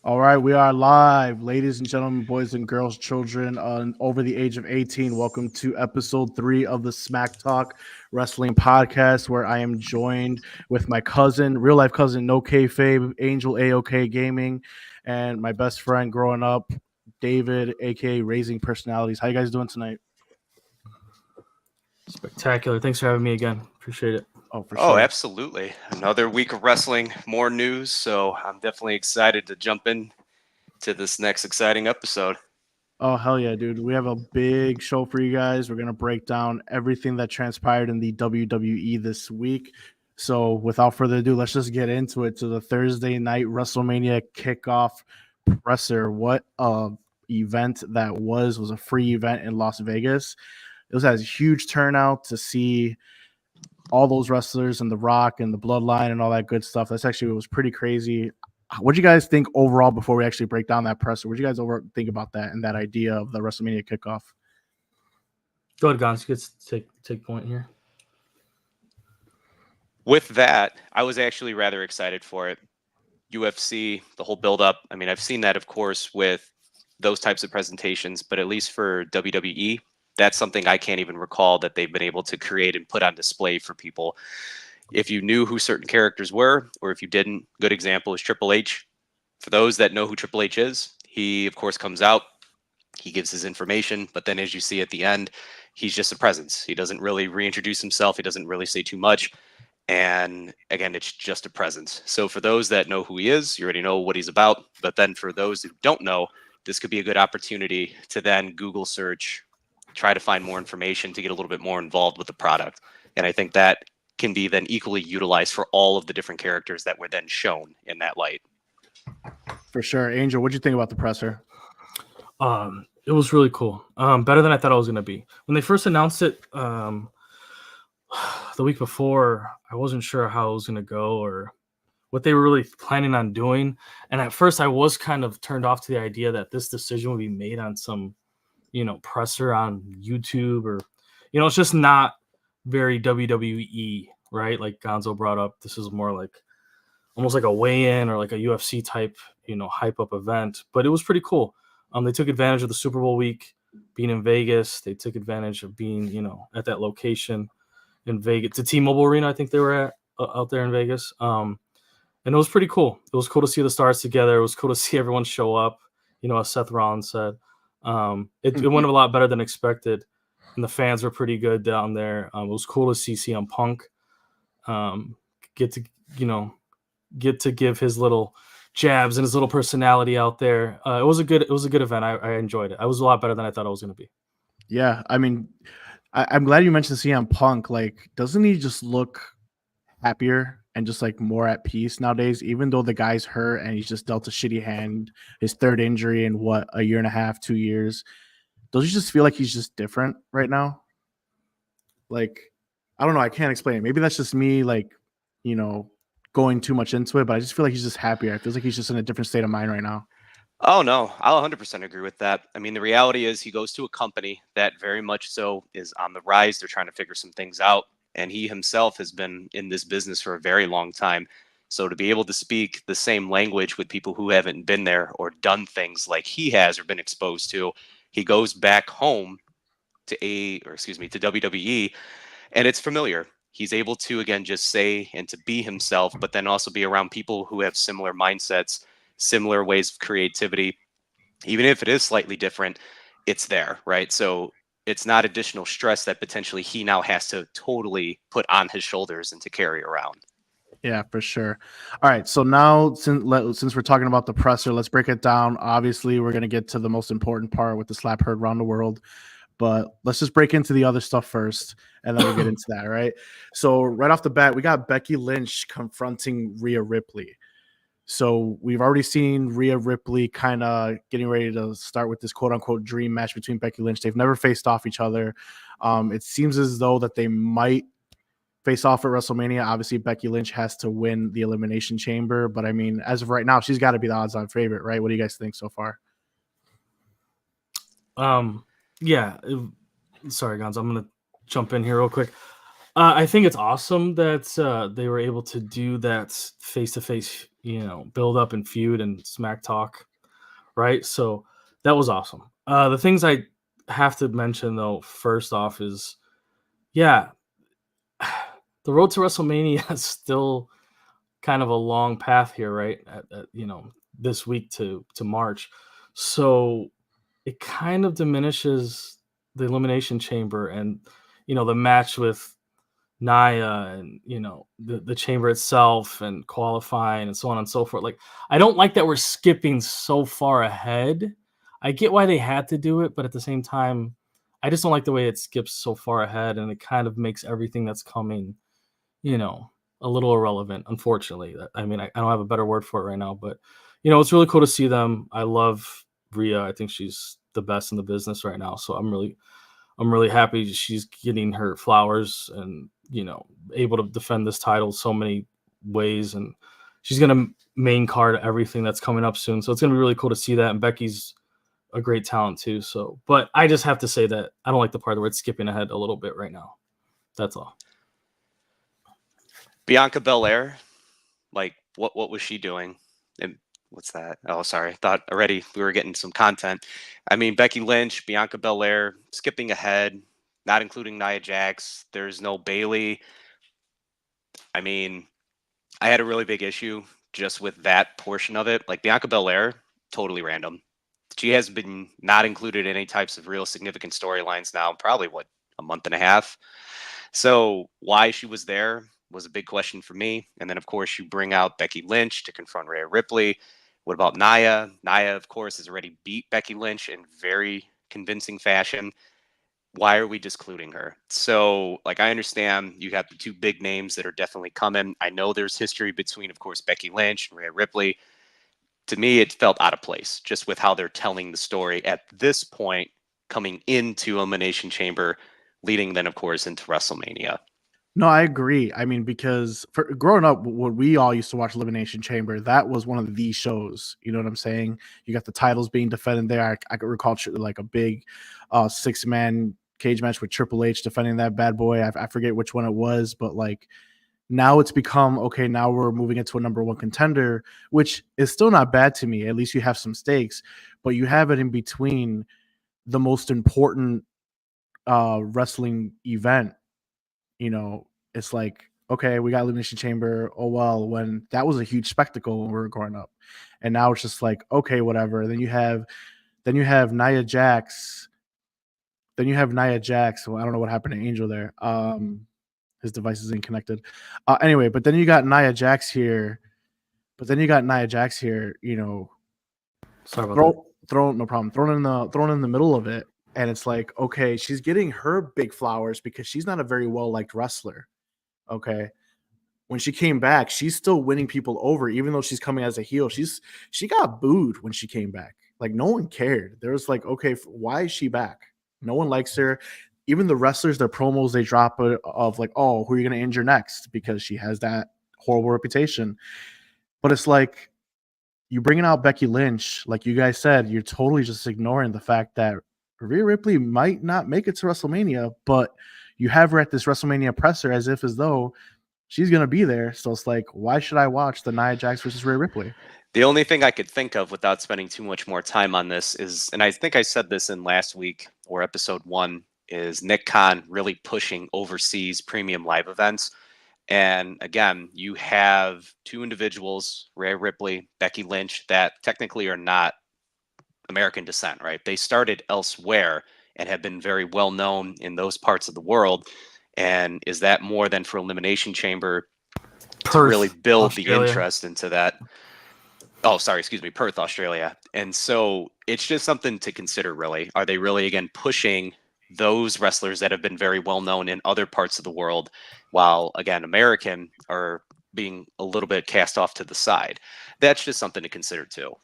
All right, we are live, ladies and gentlemen, boys and girls, children over the age of 18. Welcome to episode 3 of the SmackTALK Wrestling Podcast, where I am joined with my cousin, real life cousin, no kayfabe, Angel AOK Gaming, and my best friend growing up, David, aka Raising Personalities. How you guys doing tonight? Spectacular. Thanks for having me again. Appreciate it. Oh, for Oh, sure. absolutely. Another week of wrestling, more news. So I'm definitely excited to jump in to this next exciting episode. Oh, hell yeah, dude. We have a big show for you guys. We're going to break down everything that transpired in the WWE this week. So, without further ado, let's just get into it to the Thursday night WrestleMania kickoff presser. What a event that was a free event in Las Vegas. It was a huge turnout to see all those wrestlers and The Rock and the Bloodline and all that good stuff. That's actually, it was pretty crazy. What do you guys think overall before we actually break down that presser? What do you guys think about that and that idea of the WrestleMania kickoff? Go ahead, Gons. You get to take point here. With that, I was actually rather excited for it. UFC, the whole build-up. I mean, I've seen that, of course, with those types of presentations, but at least for WWE, that's something I can't even recall that they've been able to create and put on display for people. If you knew who certain characters were, or if you didn't, good example is Triple H. For those that know who Triple H is, he, of course, comes out, he gives his information, but then as you see at the end, he's just a presence. He doesn't really reintroduce himself. He doesn't really say too much. And again, it's just a presence. So for those that know who he is, you already know what he's about. But then for those who don't know, this could be a good opportunity to then Google search, try to find more information to get a little bit more involved with the product. And I think that can be then equally utilized for all of the different characters that were then shown in that light. For sure. Angel, what'd you think about the presser? It was really cool. Better than I thought it was going to be. When they first announced it the week before, I wasn't sure how it was going to go or what they were really planning on doing. And at first I was kind of turned off to the idea that this decision would be made on some, presser on YouTube or, it's just not very WWE, right? Like Gonzo brought up, this is more like almost like a weigh-in or like a UFC type, hype up event. But it was pretty cool. They took advantage of the Super Bowl week being in Vegas. They took advantage of being, at that location in Vegas, the T-Mobile Arena. I think they were at out there in Vegas. And it was pretty cool. It was cool to see the stars together. It was cool to see everyone show up. As Seth Rollins said, it went a lot better than expected. And the fans were pretty good down there. It was cool to see CM Punk get to give his little jabs and his little personality out there. It was a good event. I enjoyed it. I was a lot better than I thought it was going to be. Yeah, I mean, I'm glad you mentioned CM Punk. Like, doesn't he just look happier and just like more at peace nowadays? Even though the guy's hurt and he's just dealt a shitty hand, his third injury in a year and a half, 2 years. Don't you just feel like he's just different right now? Like, I don't know. I can't explain it. Maybe that's just me, like, going too much into it, but I just feel like he's just happier. It feels like he's just in a different state of mind right now. Oh, no, I'll 100% agree with that. I mean, the reality is he goes to a company that very much so is on the rise. They're trying to figure some things out. And he himself has been in this business for a very long time. So to be able to speak the same language with people who haven't been there or done things like he has or been exposed to, he goes back home to WWE, and it's familiar. He's able to, again, just say and to be himself, but then also be around people who have similar mindsets, similar ways of creativity. Even if it is slightly different, it's there, right? So it's not additional stress that potentially he now has to totally put on his shoulders and to carry around. Yeah, for sure. All right, so now since we're talking about the presser, let's break it down. Obviously, we're going to get to the most important part with the slap heard around the world, but let's just break into the other stuff first, and then we'll get into that, right? So right off the bat, we got Becky Lynch confronting Rhea Ripley. So we've already seen Rhea Ripley kind of getting ready to start with this quote-unquote dream match between Becky Lynch. They've never faced off each other. It seems as though that they might face off at WrestleMania. Obviously, Becky Lynch has to win the Elimination Chamber, but I mean, as of right now, she's got to be the odds-on favorite, right? What do you guys think so far? Yeah. Sorry, Gons. I'm going to jump in here real quick. I think it's awesome that they were able to do that face-to-face build up and feud and smack talk, right? So that was awesome. The things I have to mention though, first off, is the road to WrestleMania is still kind of a long path here, right? This week to March, so it kind of diminishes the Elimination Chamber and the match with Naya and the chamber itself and qualifying and so on and so forth. Like, I don't like that we're skipping so far ahead. I get why they had to do it, but at the same time, I just don't like the way it skips so far ahead, and it kind of makes everything that's coming, a little irrelevant. Unfortunately, I mean, I don't have a better word for it right now, but it's really cool to see them. I love Rhea. I think she's the best in the business right now, so I'm really happy she's getting her flowers and able to defend this title so many ways, and she's gonna main card everything that's coming up soon. So it's gonna be really cool to see that. And Becky's a great talent too. So, but I just have to say that I don't like the part where it's skipping ahead a little bit right now. That's all. Bianca Belair, like what was she doing? And what's that? Oh, sorry. Thought already we were getting some content. I mean, Becky Lynch, Bianca Belair, skipping ahead, not including Nia Jax. There's no Bayley. I mean, I had a really big issue just with that portion of it. Like Bianca Belair, totally random. She has been not included in any types of real significant storylines now, probably a month and a half. So why she was there was a big question for me. And then, of course, you bring out Becky Lynch to confront Rhea Ripley. What about Nia? Nia, of course, has already beat Becky Lynch in very convincing fashion. Why are we discluding her? So, like, I understand you got the two big names that are definitely coming. I know there's history between, of course, Becky Lynch and Rhea Ripley. To me, it felt out of place just with how they're telling the story at this point, coming into Elimination Chamber, leading then, of course, into WrestleMania. No, I agree. I mean, because for growing up, when we all used to watch Elimination Chamber, that was one of the shows. You know what I'm saying? You got the titles being defended there. I could recall like a big 6-man cage match with Triple H defending that bad boy. I forget which one it was, but like now it's become, okay, now we're moving into a number one contender, which is still not bad to me. At least you have some stakes, but you have it in between the most important wrestling event. It's like, okay, we got Elimination Chamber. Oh, well, when that was a huge spectacle when we were growing up. And now it's just like, okay, whatever. Then you have Nia Jax. Well, I don't know what happened to Angel there. His device is connected. Anyway, but then you got Nia Jax here. Sorry about that. Thrown in the middle of it. And it's like, okay, she's getting her big flowers because she's not a very well-liked wrestler. Okay. When she came back, she's still winning people over, even though she's coming as a heel. She got booed when she came back. Like, no one cared. There was like, okay, why is she back? No one likes her. Even the wrestlers, their promos, they drop of like, oh, who are you going to injure next? Because she has that horrible reputation. But it's like, you bringing out Becky Lynch, like you guys said, you're totally just ignoring the fact that Rhea Ripley might not make it to WrestleMania, but you have her at this WrestleMania presser as though she's going to be there. So it's like, why should I watch the Nia Jax versus Rhea Ripley? The only thing I could think of without spending too much more time on this is, and I think I said this in last week or episode 1, is Nick Khan really pushing overseas premium live events. And again, you have two individuals, Rhea Ripley, Becky Lynch, that technically are not American descent, right? They started elsewhere and have been very well known in those parts of the world. And is that more than for Elimination Chamber to really build Australia. The interest into that? Oh, sorry, excuse me, Perth, Australia. And so it's just something to consider, really. Are they really, again, pushing those wrestlers that have been very well known in other parts of the world, while, again, American are being a little bit cast off to the side? That's just something to consider, too.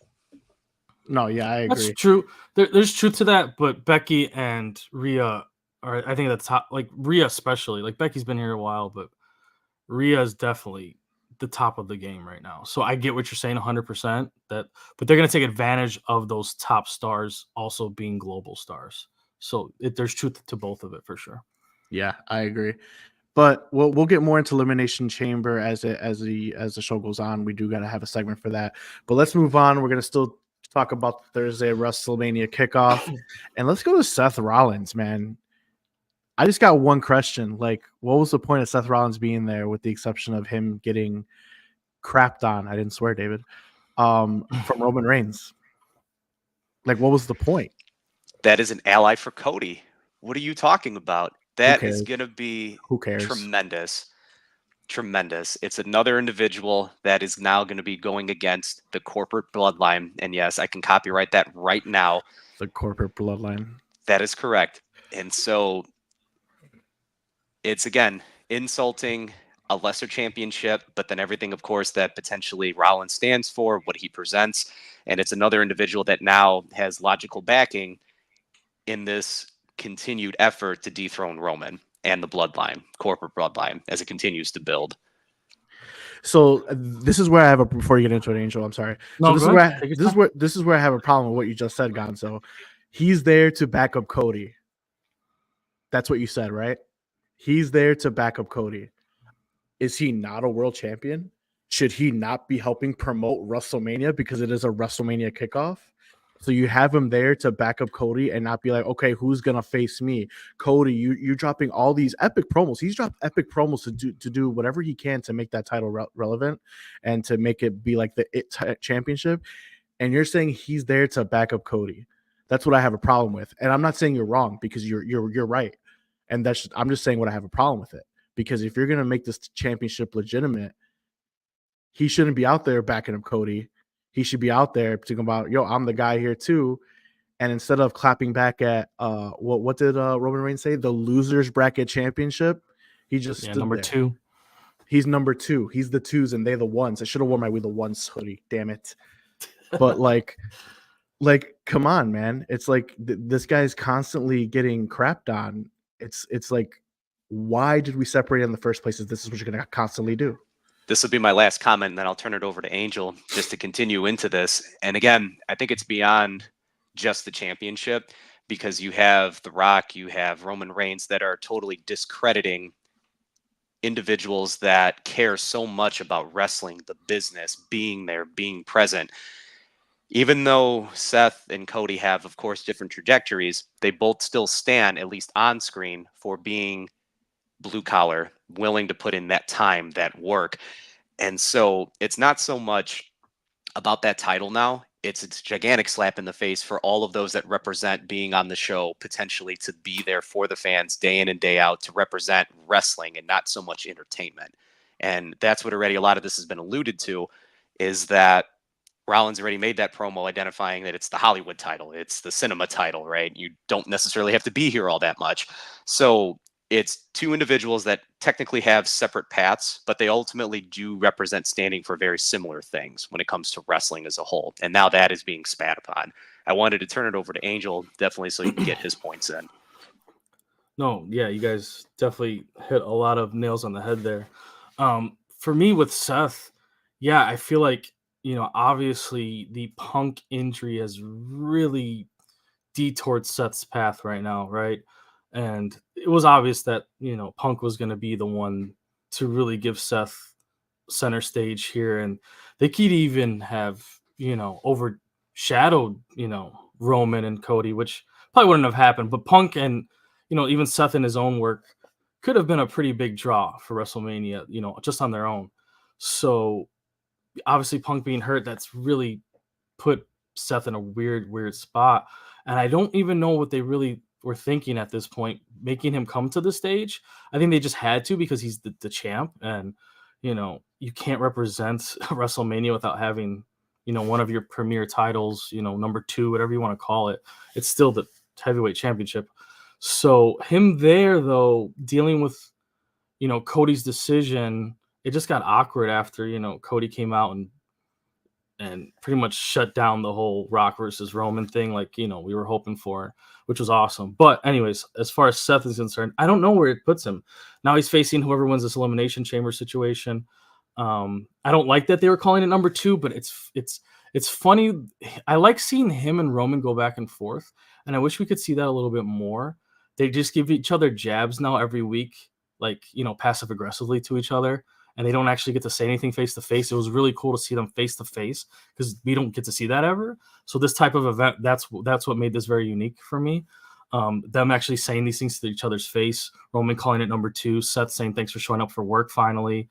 No, yeah, I agree. That's true. There's truth to that, but Becky and Rhea are, I think, that's top. Like Rhea especially. Like Becky's been here a while, but Rhea is definitely the top of the game right now. So I get what you're saying 100%. But they're going to take advantage of those top stars also being global stars. So there's truth to both of it for sure. Yeah, I agree. But we'll get more into Elimination Chamber as the show goes on. We do gotta have a segment for that. But let's move on. We're gonna still talk about the Thursday Wrestlemania kickoff, and let's go to Seth Rollins, man. I just got one question. Like, what was the point of Seth Rollins being there, with the exception of him getting crapped on? I didn't swear, David. From Roman Reigns. Like, what was the point? That is an ally for Cody. What are you talking about? That is cares? going to be Who cares? tremendous. Tremendous. It's another individual that is now going to be going against the corporate bloodline. And yes, I can copyright that right now. The corporate bloodline. That is correct. And so it's, again, insulting a lesser championship, but then everything, of course, that potentially Rollins stands for, what he presents. And it's another individual that now has logical backing in this continued effort to dethrone Roman and the bloodline, corporate bloodline, as it continues to build. So this is where I have a, before you get into it, Angel, I'm sorry. No, So this is where I have a problem with what you just said, Gonzo. He's there to back up Cody. That's what you said, right? He's there to back up Cody. Is he not a world champion? Should he not be helping promote WrestleMania because it is a WrestleMania kickoff? So you have him there to back up Cody and not be like, okay, who's gonna face me? Cody, you're dropping all these epic promos. He's dropped epic promos to do whatever he can to make that title relevant and to make it be like the championship. And you're saying he's there to back up Cody. That's what I have a problem with. And I'm not saying you're wrong, because you're right. And I'm just saying what I have a problem with it. Because if you're gonna make this championship legitimate, he shouldn't be out there backing up Cody. He should be out there talking about, yo, I'm the guy here too. And instead of clapping back at what did Roman Reigns say? The losers bracket championship. He just stood number there. 2. He's number 2. He's the 2s and they're the 1s. I should have worn my We the 1s hoodie. Damn it. But like, come on, man. It's like this guy's constantly getting crapped on. It's like, why did we separate in the first place if this is what you're gonna constantly do? This will be my last comment, and then I'll turn it over to Angel just to continue into this. And again, I think it's beyond just the championship, because you have The Rock, you have Roman Reigns that are totally discrediting individuals that care so much about wrestling, the business, being there, being present. Even though Seth and Cody have, of course, different trajectories, they both still stand, at least on screen, for being blue collar, willing to put in that time, that work. And so it's not so much about that title now. It's a gigantic slap in the face for all of those that represent being on the show, potentially to be there for the fans day in and day out, to represent wrestling and not so much entertainment. And that's what already a lot of this has been alluded to, is that Rollins already made that promo identifying that it's the Hollywood title, it's the cinema title, right? You don't necessarily have to be here all that much. So it's two individuals that technically have separate paths, but they ultimately do represent standing for very similar things when it comes to wrestling as a whole. And now that is being spat upon. I wanted to turn it over to Angel, definitely, so you can get his points in. No, yeah, you guys definitely hit a lot of nails on the head there. For me with Seth, yeah, I feel like, obviously the Punk injury has really detoured Seth's path right now, right? And it was obvious that, Punk was going to be the one to really give Seth center stage here. And they could even have, overshadowed, Roman and Cody, which probably wouldn't have happened. But Punk and, even Seth in his own work could have been a pretty big draw for WrestleMania, just on their own. So obviously Punk being hurt, that's really put Seth in a weird spot. And I don't even know what they really were thinking at this point, making him come to the stage. I think they just had to, because he's the champ, and you can't represent WrestleMania without having one of your premier titles, number 2, whatever you want to call it. It's still the heavyweight championship. So him there, though, dealing with Cody's decision, it just got awkward after Cody came out and pretty much shut down the whole Rock versus Roman thing, like, we were hoping for, which was awesome. But anyways, as far as Seth is concerned, I don't know where it puts him. Now he's facing whoever wins this Elimination Chamber situation. I don't like that they were calling it number 2, but it's funny. I like seeing him and Roman go back and forth, and I wish we could see that a little bit more. They just give each other jabs now every week, like, passive aggressively to each other, and they don't actually get to say anything face to face. It was really cool to see them face to face because we don't get to see that ever. So this type of event, that's what made this very unique for me. Them actually saying these things to each other's face, Roman calling it number 2, Seth saying thanks for showing up for work finally,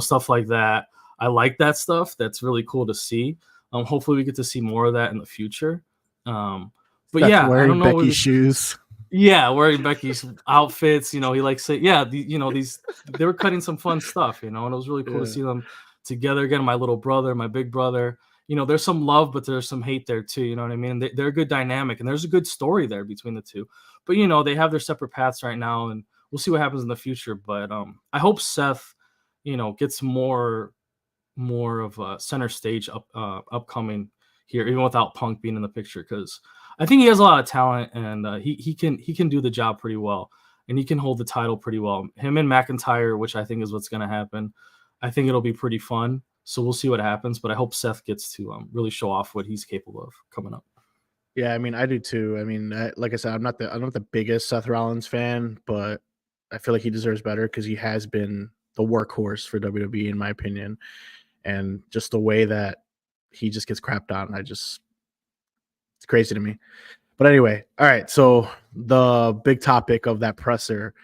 stuff like that. I like that stuff. That's really cool to see. Hopefully we get to see more of that in the future. But That's yeah, I wearing don't know. Becky's shoes. Yeah, wearing Becky's outfits. He likes it. Yeah, these they were cutting some fun stuff, and it was really cool to see them together again. My little brother, my big brother. There's some love, but there's some hate there too. You know what I mean? They're a good dynamic, and there's a good story there between the two. But they have their separate paths right now, and we'll see what happens in the future. But I hope Seth, gets more of a center stage upcoming here, even without Punk being in the picture, because I think he has a lot of talent, and he can do the job pretty well, and he can hold the title pretty well. Him and McIntyre, which I think is what's going to happen. I think it'll be pretty fun. So we'll see what happens, but I hope Seth gets to really show off what he's capable of coming up. Yeah, I mean, I do too. I mean, like I said, I'm not the biggest Seth Rollins fan, but I feel like he deserves better because he has been the workhorse for WWE, in my opinion, and just the way that he just gets crapped on, it's crazy to me. But anyway, all right. So the big topic of that presser,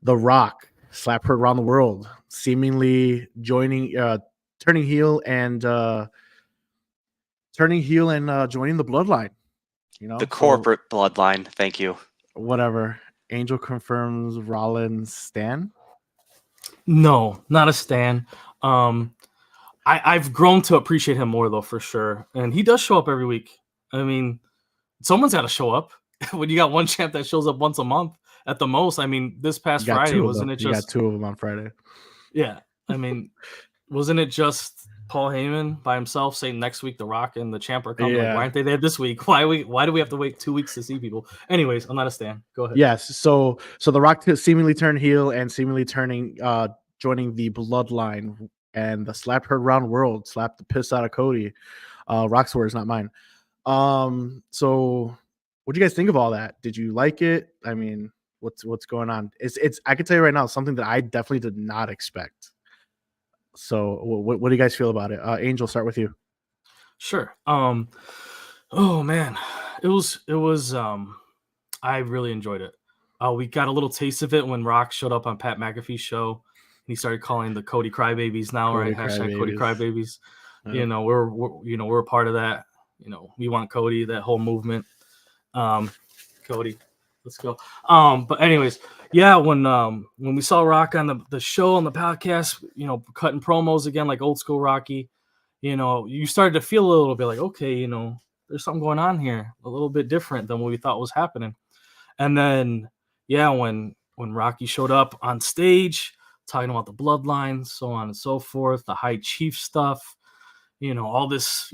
The Rock, slap heard around the world, seemingly turning heel and joining the bloodline. The corporate bloodline. Thank you. Whatever. Angel confirms Rollins stan. No, not a stan. I've grown to appreciate him more though, for sure. And he does show up every week. I mean, someone's got to show up. When you got one champ that shows up once a month at the most. I mean, this past Friday, wasn't it just... You got 2 of them on Friday. Yeah. I mean, wasn't it just Paul Heyman by himself saying next week The Rock and the champ are coming? Like, why aren't they there this week? Why do we have to wait 2 weeks to see people? Anyways, I'm not a stan. Go ahead. Yes. So The Rock seemingly turned heel and seemingly joining the bloodline, and the slap heard around world, slapped the piss out of Cody. Rock's words, not mine. So what do you guys think of all that? Did you like it? I mean, what's going on? It's I can tell you right now, something that I definitely did not expect. So what do you guys feel about it? Angel, start with you. Sure. Oh man, it was I really enjoyed it. We got a little taste of it when Rock showed up on Pat McAfee's show, and he started calling the Cody Crybabies now, right? Hashtag Cody Crybabies. We're a part of that. We want Cody, that whole movement. Cody, let's go. But anyways, yeah, when we saw Rock on the show, on the podcast, cutting promos again like old school Rocky, you started to feel a little bit like, okay, there's something going on here, a little bit different than what we thought was happening. And then, yeah, when Rocky showed up on stage, talking about the bloodline, so on and so forth, the high chief stuff, all this,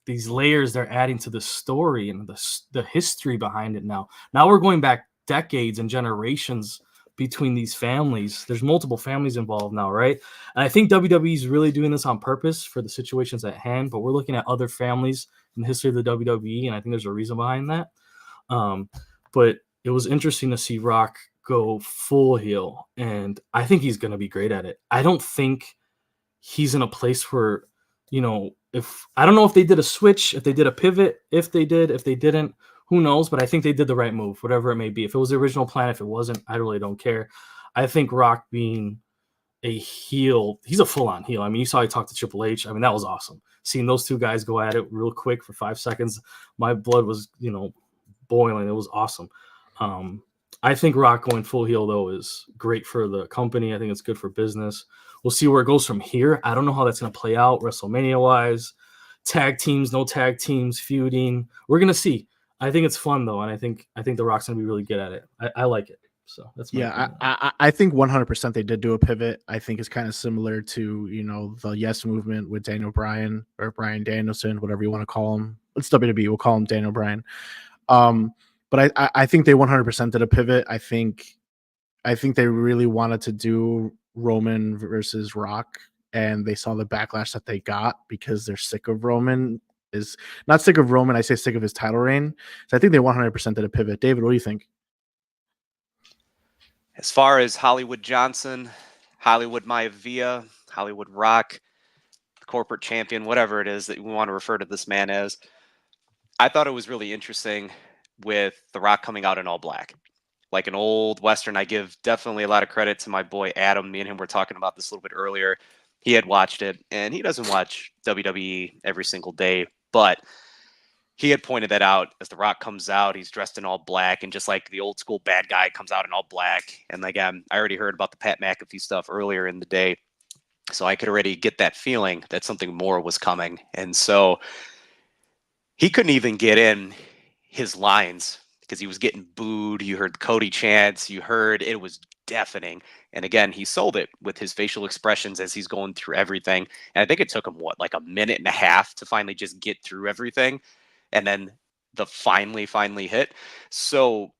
these layers they're adding to the story and the history behind it now. Now we're going back decades and generations between these families. There's multiple families involved now, right? And I think WWE is really doing this on purpose for the situations at hand, but we're looking at other families in the history of the WWE, and I think there's a reason behind that. But it was interesting to see Rock go full heel, and I think he's going to be great at it. I don't think he's in a place where, I don't know if they did a switch, if they did a pivot, if they didn't, who knows? But I think they did the right move, whatever it may be. If it was the original plan, if it wasn't, I really don't care. I think Rock being a heel, he's a full-on heel. I mean, you saw he talked to Triple H. I mean, that was awesome. Seeing those two guys go at it real quick for 5 seconds, my blood was, boiling. It was awesome. I think Rock going full heel, though, is great for the company. I think it's good for business. We'll see where it goes from here. I don't know how that's going to play out WrestleMania-wise. Tag teams, no tag teams, feuding. We're going to see. I think it's fun, though, and I think The Rock's going to be really good at it. I like it. So that's my opinion. I think 100% they did do a pivot. I think it's kind of similar to, the Yes movement with Daniel Bryan or Bryan Danielson, whatever you want to call him. It's WWE. We'll call him Daniel Bryan. But I think they 100% did a pivot. I think they really wanted to do Roman versus Rock, and they saw the backlash that they got because they're sick of Roman. Is not sick of Roman. I say sick of his title reign. So I think they 100% did a pivot. David, what do you think? As far as Hollywood Johnson, Hollywood Maivia, Hollywood Rock, corporate champion, whatever it is that we want to refer to this man as, I thought it was really interesting with The Rock coming out in all black. Like an old Western, I give definitely a lot of credit to my boy Adam. Me and him were talking about this a little bit earlier. He had watched it, and he doesn't watch WWE every single day, but he had pointed that out. As The Rock comes out, he's dressed in all black, and just like the old school bad guy comes out in all black. And again, I already heard about the Pat McAfee stuff earlier in the day, so I could already get that feeling that something more was coming. And so he couldn't even get in his lines because he was getting booed. You heard Cody chants. You heard it was deafening. And again, he sold it with his facial expressions as he's going through everything. And I think it took him, like a minute and a half to finally just get through everything. And then the finally hit. So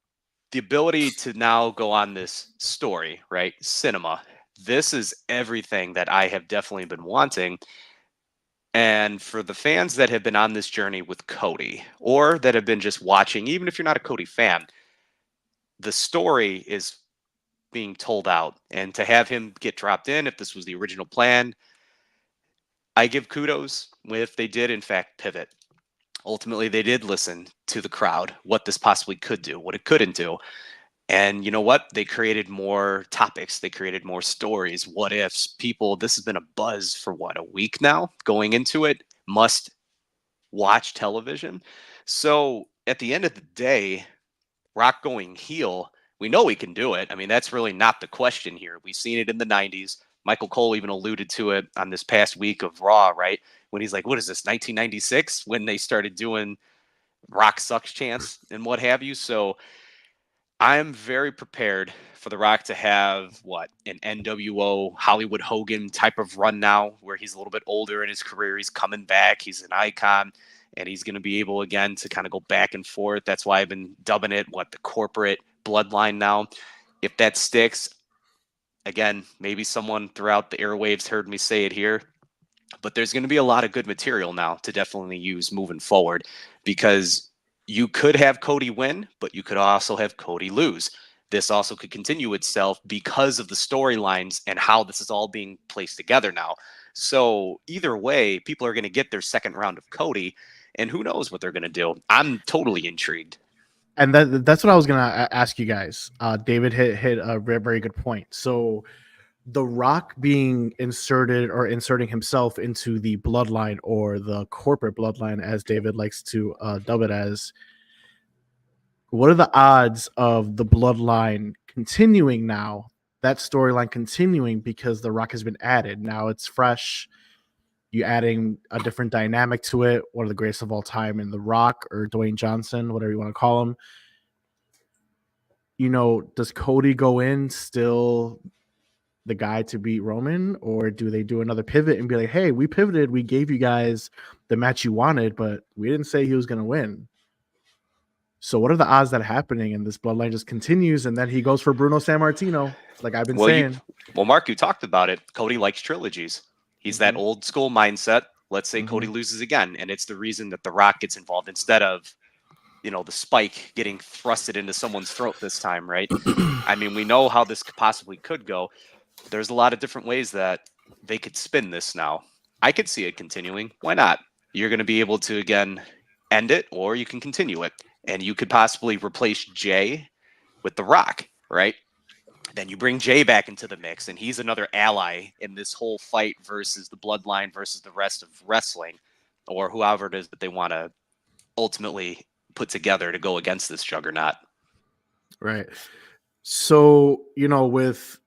the ability to now go on this story, right? Cinema. This is everything that I have definitely been wanting. And for the fans that have been on this journey with Cody, or that have been just watching, even if you're not a Cody fan, the story is being told out. And to have him get dropped in, if this was the original plan, I give kudos if they did, in fact, pivot. Ultimately, they did listen to the crowd, what this possibly could do, what it couldn't do. And you know what? They created more topics. They created more stories. What ifs? People, this has been a buzz for what, a week now going into it? Must watch television. So at the end of the day, Rock going heel, we know he can do it. I mean, that's really not the question here. We've seen it in the 90s. Michael Cole even alluded to it on this past week of Raw, right? When he's like, what is this, 1996? When they started doing Rock sucks chants and what have you. So I'm very prepared for The Rock to have an NWO Hollywood Hogan type of run now, where he's a little bit older in his career. He's coming back. He's an icon, and he's going to be able again to kind of go back and forth. That's why I've been dubbing it the corporate bloodline now. If that sticks, again, maybe someone throughout the airwaves heard me say it here, but there's going to be a lot of good material now to definitely use moving forward, because you could have Cody win, but you could also have Cody lose. This also could continue itself because of the storylines and how this is all being placed together now. So either way, people are going to get their second round of Cody, and who knows what they're going to do. I'm totally intrigued. And that's what I was going to ask you guys. David hit a very good point. So The Rock being inserted or inserting himself into the bloodline, or the corporate bloodline, as David likes to dub it as, what are the odds of the bloodline continuing now, that storyline continuing, because The Rock has been added? Now it's fresh. You adding a different dynamic to it. One of the greatest of all time in The Rock, or Dwayne Johnson, whatever you want to call him. Does Cody go in still the guy to beat Roman, or do they do another pivot and be like, hey, we pivoted, we gave you guys the match you wanted, but we didn't say he was going to win? So what are the odds that happening, and this bloodline just continues, and then he goes for Bruno Sammartino, like I've been saying? Marc, you talked about it. Cody likes trilogies. He's that old school mindset. Let's say Cody loses again, and it's the reason that The Rock gets involved instead of the spike getting thrusted into someone's throat this time, right? I mean, we know how this possibly could go. There's a lot of different ways that they could spin this now. I could see it continuing. Why not? You're going to be able to, again, end it, or you can continue it. And you could possibly replace Jay with The Rock, right? Then you bring Jay back into the mix, and he's another ally in this whole fight versus the bloodline versus the rest of wrestling, or whoever it is that they want to ultimately put together to go against this juggernaut. Right. So, with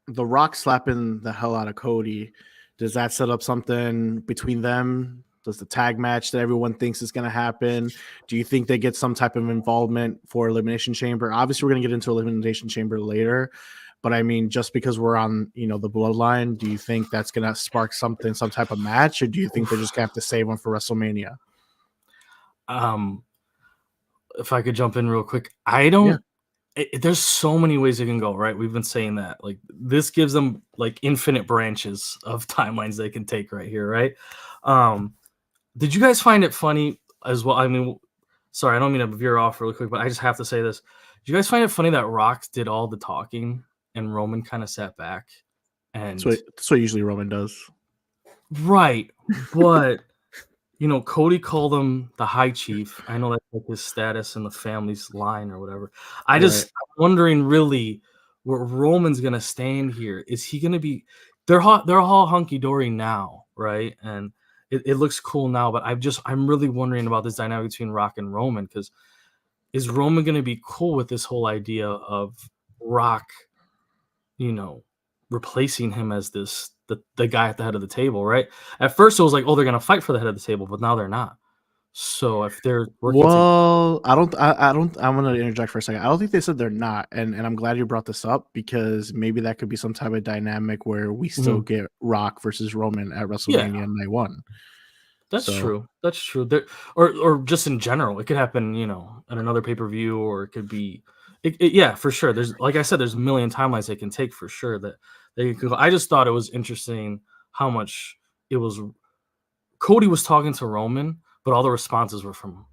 The Rock slapping the hell out of Cody, does that set up something between them? Does the tag match that everyone thinks is going to happen? Do you think they get some type of involvement for Elimination Chamber? Obviously, we're going to get into Elimination Chamber later, but I mean, just because we're on, the bloodline, do you think that's going to spark some type of match, or do you think they're just going to have to save one for WrestleMania? If I could jump in real quick, I don't. Yeah. There's so many ways it can go, right? We've been saying that. Like, this gives them infinite branches of timelines they can take right here, right? Did you guys find it funny as well? I mean, sorry, I don't mean to veer off really quick, but I just have to say this. you guys find it funny that Rock did all the talking and Roman kind of sat back? And that's what usually Roman does. Right, but Cody called him the High Chief. I know that's like his status in the family's line or whatever. I'm wondering really where Roman's gonna stand here. Is he gonna be? They're all hunky dory now, right? And it looks cool now, but I'm really wondering about this dynamic between Rock and Roman, because is Roman gonna be cool with this whole idea of Rock, replacing him as the guy at the head of the table, right? At first it was like, oh, they're gonna fight for the head of the table, but now they're not. So if they're working I'm gonna interject for a second. I don't think they said they're not, and I'm glad you brought this up, because maybe that could be some type of dynamic where we still get Rock versus Roman at WrestleMania Night 1. That's true. That's true. There, or just in general, it could happen, at another pay-per-view, or it could be, for sure. There's, like I said, there's a million timelines they can take for sure that they could. I just thought it was interesting how much it was. Cody was talking to Roman, but all the responses were from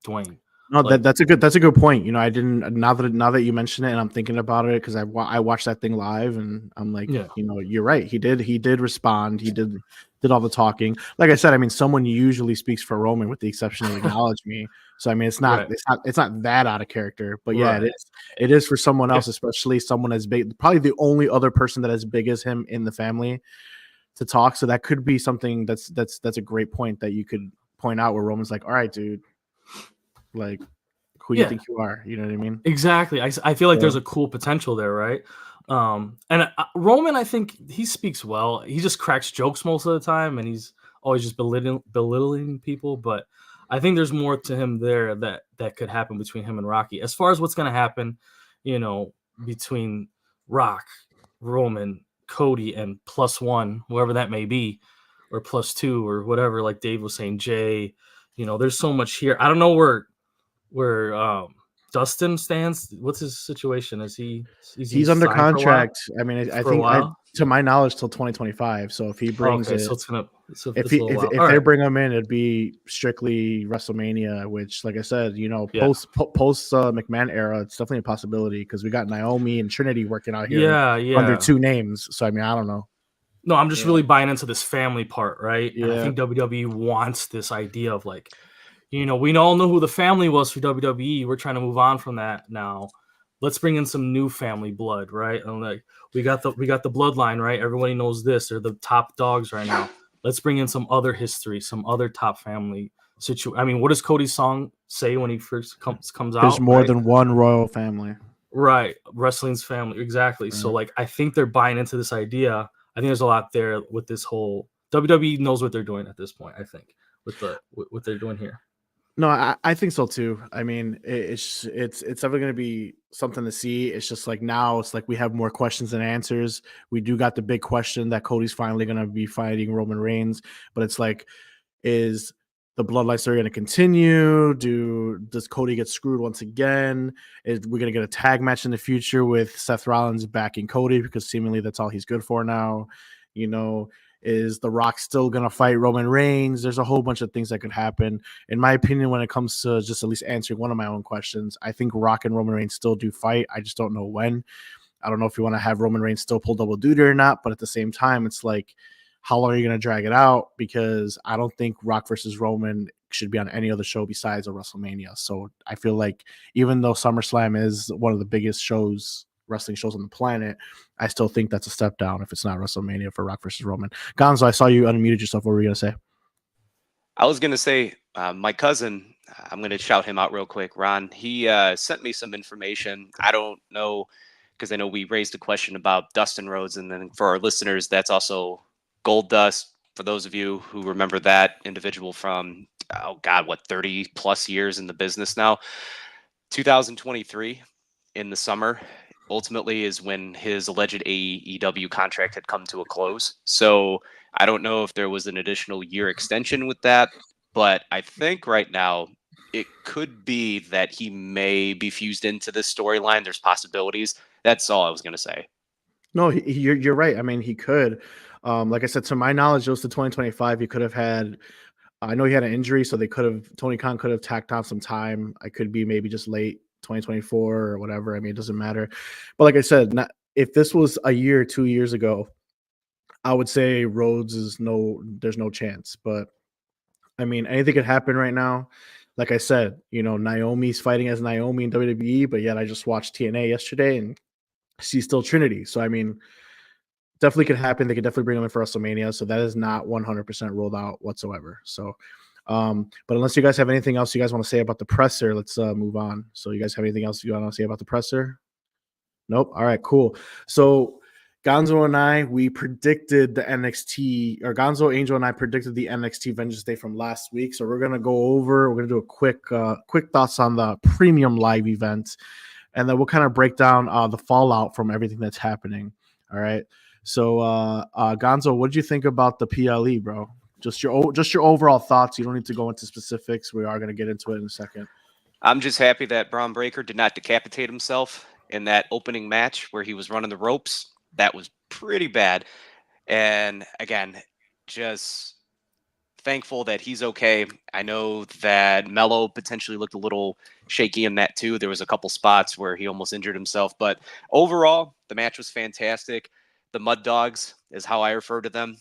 Dwayne. No, that's a good point. I didn't, now that you mention it, and I'm thinking about it, because I watched that thing live, and I'm like, you're right. He did respond. He did all the talking. Like I said, I mean, someone usually speaks for Roman, with the exception of Acknowledge Me. So I mean, it's not that out of character. But yeah, it is for someone else, especially someone as big, probably the only other person that as big as him in the family, to talk. So that could be something that's a great point that you could point out, where Roman's like, all right, dude, like, who do you think you are? You know what I mean? Exactly. I feel like there's a cool potential there, right? And Roman, I think he speaks well. He just cracks jokes most of the time, and he's always just belittling people. But I think there's more to him there that could happen between him and Rocky. As far as what's going to happen, between Rock, Roman, Cody, and +1, whoever that may be, or +2, or whatever, like Dave was saying, Jay, there's so much here. I don't know where Dustin stands. What's his situation? He's under contract? I mean, I think to my knowledge till 2025. So if he brings it, so it's gonna. If they bring him in, it'd be strictly WrestleMania. Which, like I said, post McMahon era, it's definitely a possibility, because we got Naomi and Trinity working out here under two names. So I mean, I don't know. No, I'm just really buying into this family part, right? Yeah. And I think WWE wants this idea of like, we all know who the family was for WWE. We're trying to move on from that now. Let's bring in some new family blood, right? And like we got the bloodline, right? Everybody knows this. They're the top dogs right now. Let's bring in some other history, some other top family situation. I mean, what does Cody's song say when he first comes out? There's more than one royal family. Right. Wrestling's family. Exactly. Right. So like, I think they're buying into this idea. I think there's a lot there with this whole WWE knows what they're doing at this point, I think, with what they're doing here. No, I think so too. I mean, it's definitely going to be something to see. It's just like now it's like we have more questions than answers. We do got the big question that Cody's finally going to be fighting Roman Reigns, but it's like, is the bloodline story going to continue? Does Cody get screwed once again? We're going to get a tag match in the future with Seth Rollins backing Cody, because seemingly that's all he's good for now. Is The Rock still going to fight Roman Reigns? There's a whole bunch of things that could happen. In my opinion, when it comes to just at least answering one of my own questions, I think Rock and Roman Reigns still do fight. I just don't know when. I don't know if you want to have Roman Reigns still pull double duty or not, but at the same time, it's like, how long are you going to drag it out? Because I don't think Rock versus Roman should be on any other show besides a WrestleMania. So I feel like even though SummerSlam is one of the biggest wrestling shows on the planet, I still think that's a step down if it's not WrestleMania for Rock versus Roman. Gonzo, I saw you unmuted yourself. What were you going to say? I was going to say, my cousin, I'm going to shout him out real quick, Ron. He sent me some information. I don't know, because I know we raised a question about Dustin Rhodes, and then for our listeners, that's also Gold Dust. For those of you who remember that individual from, 30 plus years in the business now, 2023 in the summer, ultimately is when his alleged AEW contract had come to a close. So I don't know if there was an additional year extension with that, but I think right now it could be that he may be fused into this storyline. There's possibilities. That's all I was going to say. No, you're right. I mean, he could. Like I said, to my knowledge, it was to 2025. He could have had, I know he had an injury, so Tony Khan could have tacked on some time. I could be maybe just late 2024 or whatever. I mean, it doesn't matter. But like I said, if this was a year, 2 years ago, I would say Rhodes there's no chance. But I mean, anything could happen right now. Like I said, Naomi's fighting as Naomi in WWE, but yet I just watched TNA yesterday and she's still Trinity. So I mean, definitely could happen. They could definitely bring them in for WrestleMania. So that is not 100% ruled out whatsoever. So, but unless you guys have anything else you guys want to say about the presser, let's move on. So you guys have anything else you want to say about the presser? Nope. All right, cool. So Gonzo and I, we predicted the NXT, or Gonzo, Angel, and I predicted the NXT Vengeance Day from last week. So we're gonna do a quick thoughts on the premium live event, and then we'll kind of break down the fallout from everything that's happening. All right. So Gonzo, what did you think about the PLE, bro? Just your overall thoughts. You don't need to go into specifics. We are gonna get into it in a second. I'm just happy that Braun Breaker did not decapitate himself in that opening match where he was running the ropes. That was pretty bad. And again, just thankful that he's okay. I know that Mello potentially looked a little shaky in that too. There was a couple spots where he almost injured himself. But overall, the match was fantastic. The Mud Dogs is how I refer to them.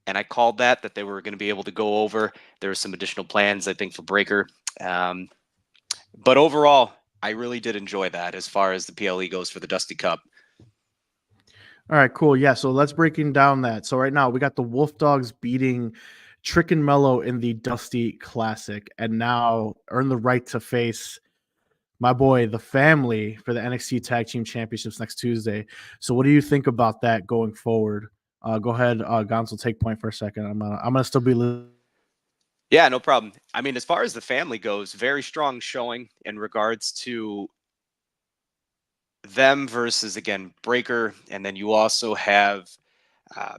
And I called that they were going to be able to go over. There were some additional plans, I think, for Breaker. But overall, I really did enjoy that as far as the PLE goes for the Dusty Cup. All right, cool. Yeah, so let's breaking down that. So right now we got the Wolf Dogs beating Trick and Mello in the Dusty Classic, and now earn the right to face my boy, the family, for the NXT Tag Team Championships next Tuesday. So what do you think about that going forward? Go ahead, Gonzo, take point for a second. I'm gonna still be. Yeah, no problem. I mean, as far as the family goes, very strong showing in regards to them versus, again, Breaker. And then you also have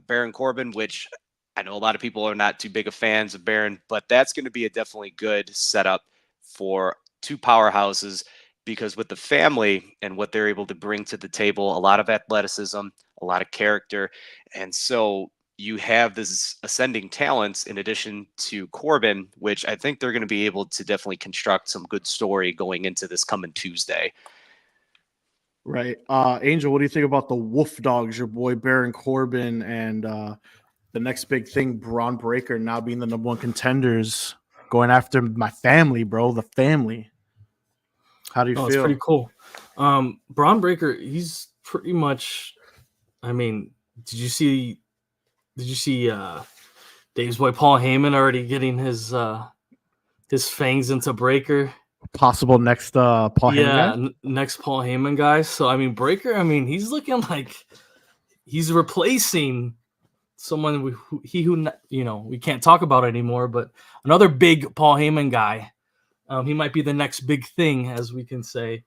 Baron Corbin, which I know a lot of people are not too big of fans of Baron, but that's going to be a definitely good setup for two powerhouses, because with the family and what they're able to bring to the table, a lot of athleticism, a lot of character. And so you have this ascending talents in addition to Corbin, which I think they're going to be able to definitely construct some good story going into this coming Tuesday. Right. Angel, what do you think about the Wolf Dogs, your boy Baron Corbin, and the next big thing, Braun Breaker now being the number one contenders, going after my family, bro, the family? How do you feel? It's pretty cool. Braun Breaker, he's pretty much, I mean, did you see Dave's boy Paul Heyman already getting his fangs into Breaker? Possible next Paul Heyman guy? Next Paul Heyman guy. So I mean, Breaker, I mean, he's looking like he's replacing someone who we can't talk about anymore, but another big Paul Heyman guy. He might be the next big thing, as we can say,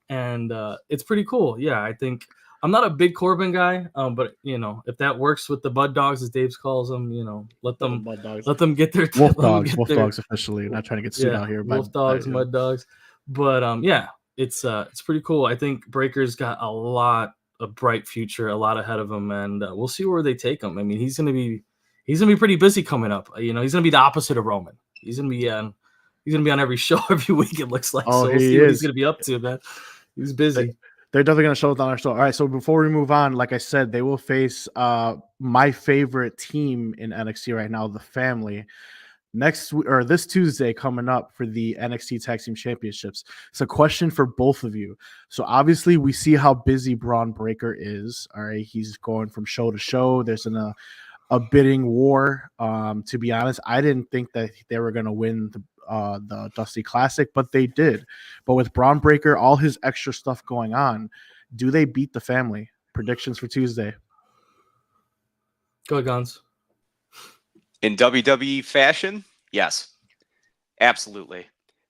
and it's pretty cool. Yeah, I think I'm not a big Corbin guy, but if that works with the Bud Dogs, as Dave calls them, let them get their Wolf Dogs officially. Not trying to get sued out here. Wolf Dogs, Mud Dogs, but yeah, it's pretty cool. I think Breaker's got a bright future, a lot ahead of him, and we'll see where they take him. I mean, he's gonna be pretty busy coming up. He's gonna be the opposite of Roman. He's gonna be on every show every week. It looks like. So we'll see what he's gonna be up to, man. He's busy. They're definitely going to show it on our show. All right, so before we move on, like I said, they will face my favorite team in NXT right now, the family, this Tuesday coming up for the NXT Tag Team Championships. So question for both of you. So obviously we see how busy Braun Breaker is. All right, he's going from show to show. There's a bidding war. To be honest, I didn't think that they were going to win the Dusty Classic, but they did. But with Braun Breaker, all his extra stuff going on, do they beat the family? Predictions for Tuesday. Go ahead, Gons. In WWE fashion, yes, absolutely.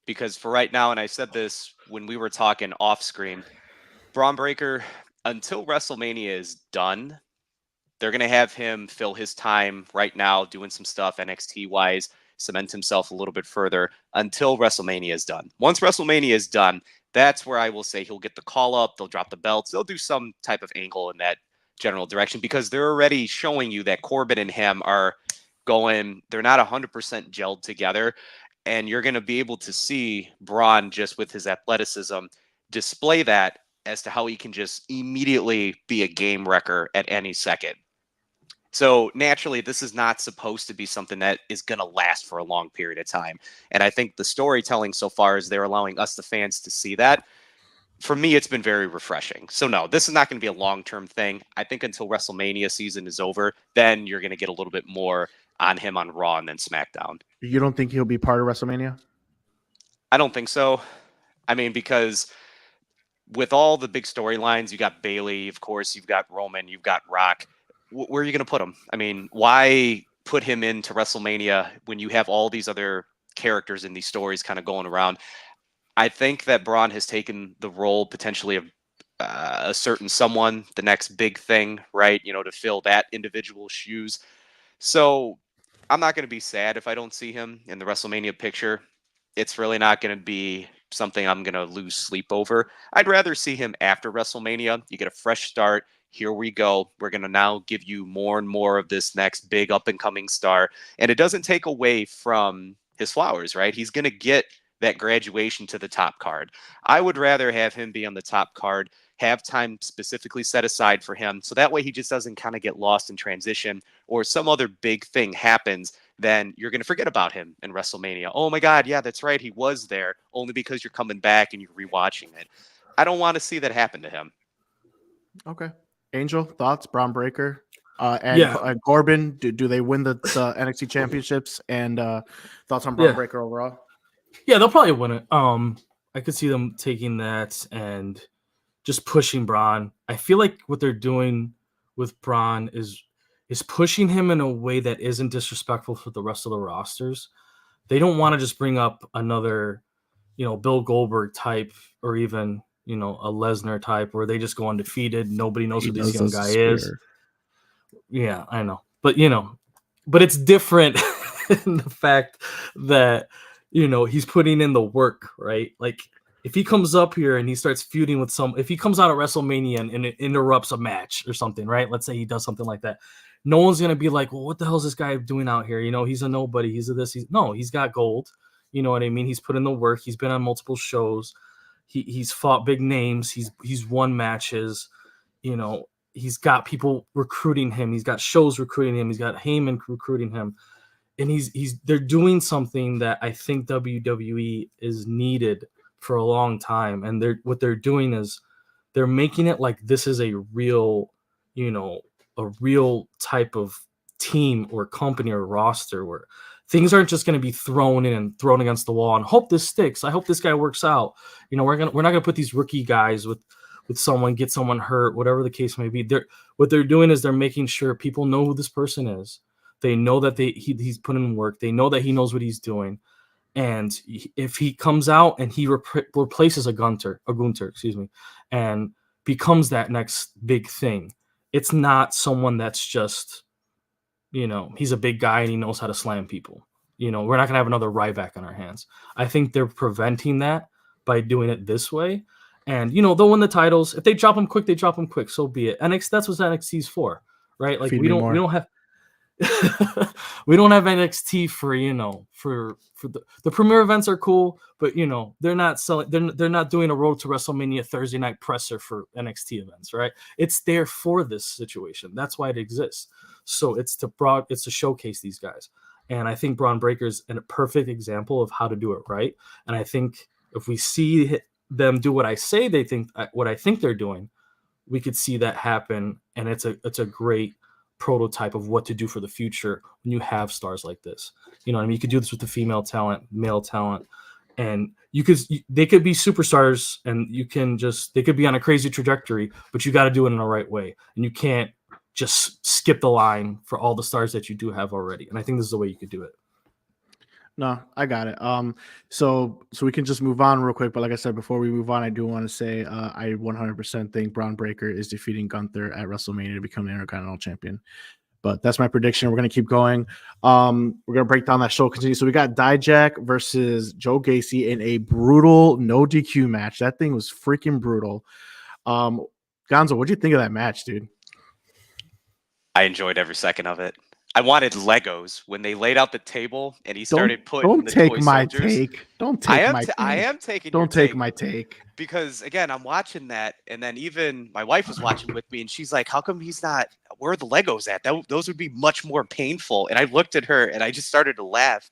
Because for right now, and I said this when we were talking off screen, Braun Breaker, until WrestleMania is done, they're going to have him fill his time right now doing some stuff NXT wise, cement himself a little bit further until WrestleMania is done. Once WrestleMania is done, that's where I will say he'll get the call up. They'll drop the belts. They'll do some type of angle in that general direction, because they're already showing you that Corbin and him are going, they're not 100% gelled together. And you're going to be able to see Braun, just with his athleticism, display that as to how he can just immediately be a game wrecker at any second. So naturally, this is not supposed to be something that is going to last for a long period of time. And I think the storytelling so far is they're allowing us, the fans, to see that. For me, it's been very refreshing. So no, this is not going to be a long-term thing. I think until WrestleMania season is over, then you're going to get a little bit more on him on Raw and then SmackDown. You don't think he'll be part of WrestleMania? I don't think so. I mean, because with all the big storylines, you got Bayley, of course, you've got Roman, you've got Rock. Where are you going to put him? I mean, why put him into WrestleMania when you have all these other characters in these stories kind of going around? I think that Braun has taken the role potentially of a certain someone, the next big thing, right? You know, to fill that individual's shoes. So I'm not going to be sad if I don't see him in the WrestleMania picture. It's really not going to be something I'm going to lose sleep over. I'd rather see him after WrestleMania. You get a fresh start. Here we go. We're going to now give you more and more of this next big up and coming star. And it doesn't take away from his flowers, right? He's going to get that graduation to the top card. I would rather have him be on the top card, have time specifically set aside for him. So that way he just doesn't kind of get lost in transition, or some other big thing happens, then you're going to forget about him in WrestleMania. Oh my God, yeah, that's right. He was there, only because you're coming back and you're rewatching it. I don't want to see that happen to him. Okay. Angel, thoughts? Braun Breaker and Corbin, do they win the NXT championships? And thoughts on Braun Breaker overall? Yeah, they'll probably win it. I could see them taking that and just pushing Braun. I feel like what they're doing with Braun is pushing him in a way that isn't disrespectful for the rest of the rosters. They don't want to just bring up another, Bill Goldberg type, or even, a Lesnar type, where they just go undefeated. Nobody knows who this young guy is. Yeah, I know. But, but it's different in the fact that, he's putting in the work, right? Like, if he comes up here and he starts feuding with if he comes out at WrestleMania and it interrupts a match or something, right? Let's say he does something like that. No one's going to be like, well, what the hell is this guy doing out here? He's a nobody. He's a this. He's got gold. You know what I mean? He's put in the work. He's been on multiple shows. He's fought big names. He's won matches. He's got people recruiting him. He's got shows recruiting him. He's got Heyman recruiting him. And they're doing something that I think WWE is needed for a long time. And what they're doing is they're making it like this is a real, a real type of team or company or roster where things aren't just going to be thrown in and thrown against the wall and hope this sticks. I hope this guy works out. We're not going to put these rookie guys with someone, get someone hurt, whatever the case may be. What they're doing is they're making sure people know who this person is. They know that he's put in work. They know that he knows what he's doing. And if he comes out and he replaces a Gunther, and becomes that next big thing, it's not someone that's just, he's a big guy and he knows how to slam people. We're not going to have another Ryback on our hands. I think they're preventing that by doing it this way. And, they'll win the titles. If they drop them quick, they drop them quick. So be it. That's what NXT's for, right? Like we don't have we don't have NXT for the premier events are cool, but they're not selling. They're not doing a Road to WrestleMania Thursday night presser for NXT events, right? It's there for this situation. That's why it exists. So it's to showcase these guys, and I think Braun Breaker's a perfect example of how to do it right. And I think if we see them do what I think they're doing, we could see that happen, and it's a great prototype of what to do for the future when you have stars like this. You could do this with the female talent, male talent, and they could be superstars, and they could be on a crazy trajectory, but you got to do it in the right way, and you can't just skip the line for all the stars that you do have already. And I think this is the way you could do it. No, I got it. So we can just move on real quick. But like I said, before we move on, I do want to say I 100% think Braun Breaker is defeating Gunther at WrestleMania to become the Intercontinental Champion. But that's my prediction. We're going to keep going. We're going to break down that show. Continue. So we got Dijak versus Joe Gacy in a brutal no DQ match. That thing was freaking brutal. Gonzo, what do you think of that match, dude? I enjoyed every second of it. I wanted Legos when they laid out the table and he started putting Don't the take toy my soldiers. take. Don't take my take. I am taking your Don't take take my take. because again, I'm watching that, and then even my wife was watching with me, and she's like, "How come he's not? Where are the Legos at? Those would be much more painful." And I looked at her, and I just started to laugh,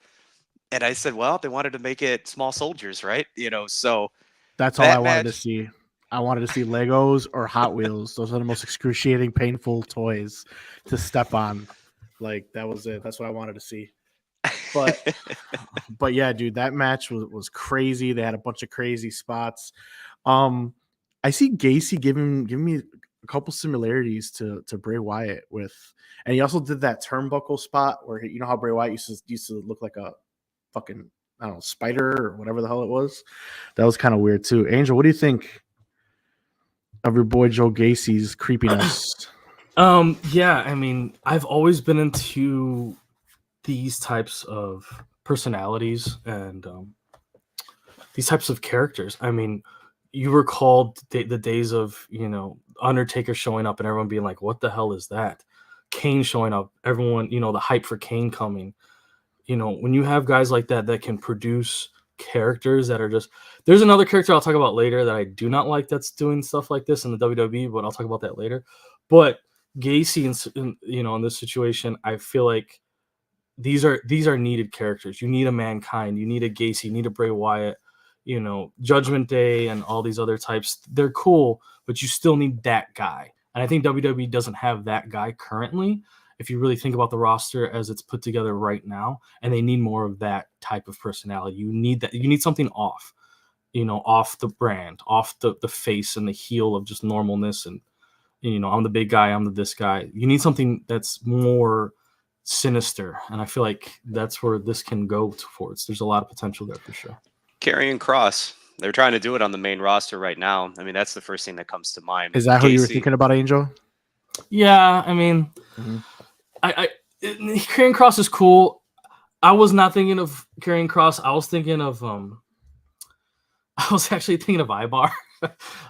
and I said, "Well, they wanted to make it small soldiers, right? So That's all I that wanted to match." see. I wanted to see Legos or Hot Wheels. Those are the most excruciating, painful toys to step on. Like that was it. That's what I wanted to see. But yeah, dude, that match was crazy. They had a bunch of crazy spots. I see Gacy giving me a couple similarities to Bray Wyatt and he also did that turnbuckle spot where you know how Bray Wyatt used to look like a fucking, I don't know, spider or whatever the hell it was. That was kind of weird too. Angel, what do you think of your boy Joe Gacy's creepiness? Yeah, I mean, I've always been into these types of personalities and these types of characters. I mean, you recall the days of, Undertaker showing up and everyone being like, what the hell is that? Kane showing up, everyone, the hype for Kane coming. When you have guys like that can produce characters that are just, there's another character I'll talk about later that I do not like that's doing stuff like this in the WWE, but I'll talk about that later. But Gacy, in this situation, I feel like these are needed characters. You need a Mankind, you need a Gacy, you need a Bray Wyatt, Judgment Day and all these other types. They're cool, but you still need that guy. And I think WWE doesn't have that guy currently, if you really think about the roster as it's put together right now, and they need more of that type of personality. You need that. You need something off, off the brand, off the face and the heel of just normalness. And, I'm the big guy, I'm this guy. You need something that's more sinister. And I feel like that's where this can go towards. There's a lot of potential there for sure. Karrion Kross. They're trying to do it on the main roster right now. I mean, that's the first thing that comes to mind. Is that who you were thinking about, Angel? Yeah, I mean, Karrion Kross is cool. I was not thinking of Karrion Kross. I was thinking of I was actually thinking of Ibar.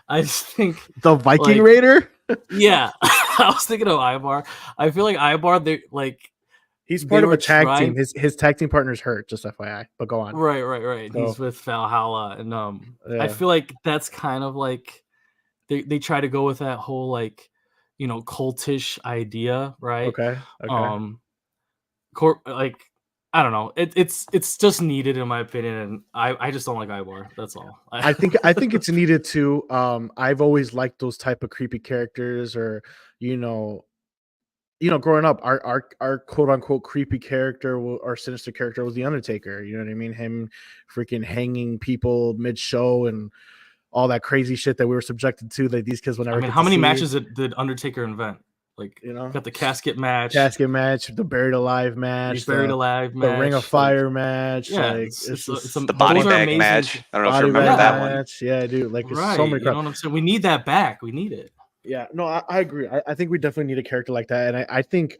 I just think the Viking Raider. Yeah, I was thinking of Ibar. I feel like Ibar, they like. He's part of a tag team. His tag team partner's hurt, just FYI. But go on. Right. So, he's with Valhalla, and I feel like that's kind of like they try to go with that whole like, cultish idea, right? Okay. Like I don't know. It's just needed in my opinion, and I just don't like Ibar. That's all. I think it's needed too. I've always liked those type of creepy characters, or growing up, our quote unquote creepy character or sinister character was the Undertaker. You know what I mean? Him freaking hanging people mid show and all that crazy shit that we were subjected to. That these kids will never. I mean, how many matches did Undertaker invent? Like, got the casket match, the buried alive match, the Ring of Fire match. Yeah, like, it's the body bag match. I don't know if you remember that one. Yeah, dude. Like, right. So many. You know what I'm saying? We need that back. We need it. Yeah, no, I agree. I think we definitely need a character like that, and I think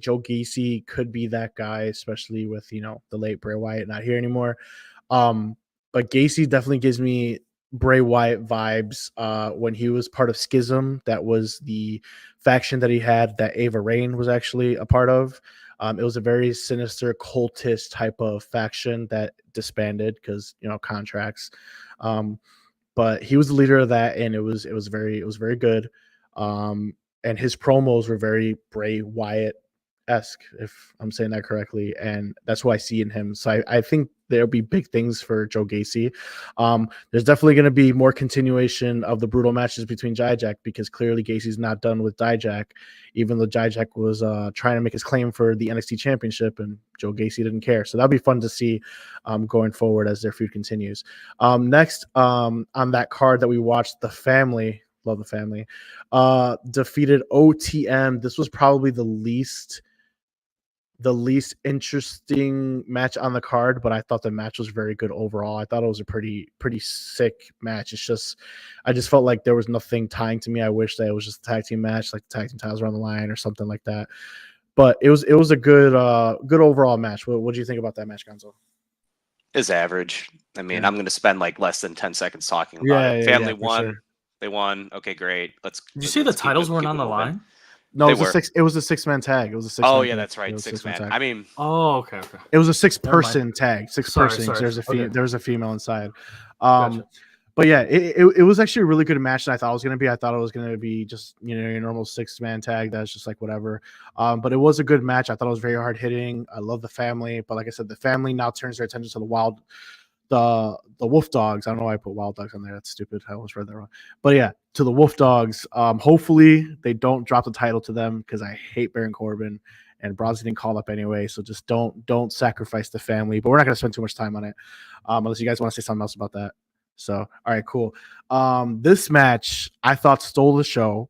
Joe Gacy could be that guy, especially with the late Bray Wyatt not here anymore. But Gacy definitely gives me Bray Wyatt vibes. When he was part of Schism, that was the faction that he had that Ava Raine was actually a part of. It was a very sinister cultist type of faction that disbanded because contracts. But he was the leader of that, and it was very good. And his promos were very Bray Wyatt-esque, if I'm saying that correctly, and that's what I see in him. So I think there'll be big things for Joe Gacy. There's definitely going to be more continuation of the brutal matches between Dijak, because clearly Gacy's not done with Dijak, even though Dijak was trying to make his claim for the NXT Championship, and Joe Gacy didn't care. So that'll be fun to see going forward as their feud continues. Next, on that card that we watched, the Family, love the Family, defeated OTM. This was probably the least interesting match on the card, but I thought the match was very good overall. I thought it was a pretty sick match. I just felt like there was nothing tying to me. I wish that it was just a tag team match, like the tag team titles were on the line or something like that. But it was a good overall match. What do you think about that match, Gonzo? It's average. I mean, I'm going to spend like less than 10 seconds talking about it. Family won. Sure. They won. Okay, great. Did you say the titles weren't on the line? No, They it was were. a six. It was a 6-man tag. It was a 6. Oh yeah, that's right. 6-man. Tag. I mean, Okay. It was a Never mind. 6-person tag. Six Sorry, person. sorry. There's a Okay. there was a female inside. Gotcha. But yeah, it was actually a really good match than I thought it was going to be. I thought it was going to be just your normal 6-man tag. That's just like whatever. But it was a good match. I thought it was very hard hitting. I love the family, but like I said, the family now turns their attention to the Wolf Dogs. I don't know why I put Wild Dogs on there. That's stupid. I almost read that wrong. But yeah, to the Wolf Dogs. Hopefully they don't drop the title to them because I hate Baron Corbin. And Bronson didn't call up anyway, so just don't sacrifice the family. But we're not going to spend too much time on it, unless you guys want to say something else about that. So, all right, cool. This match I thought stole the show.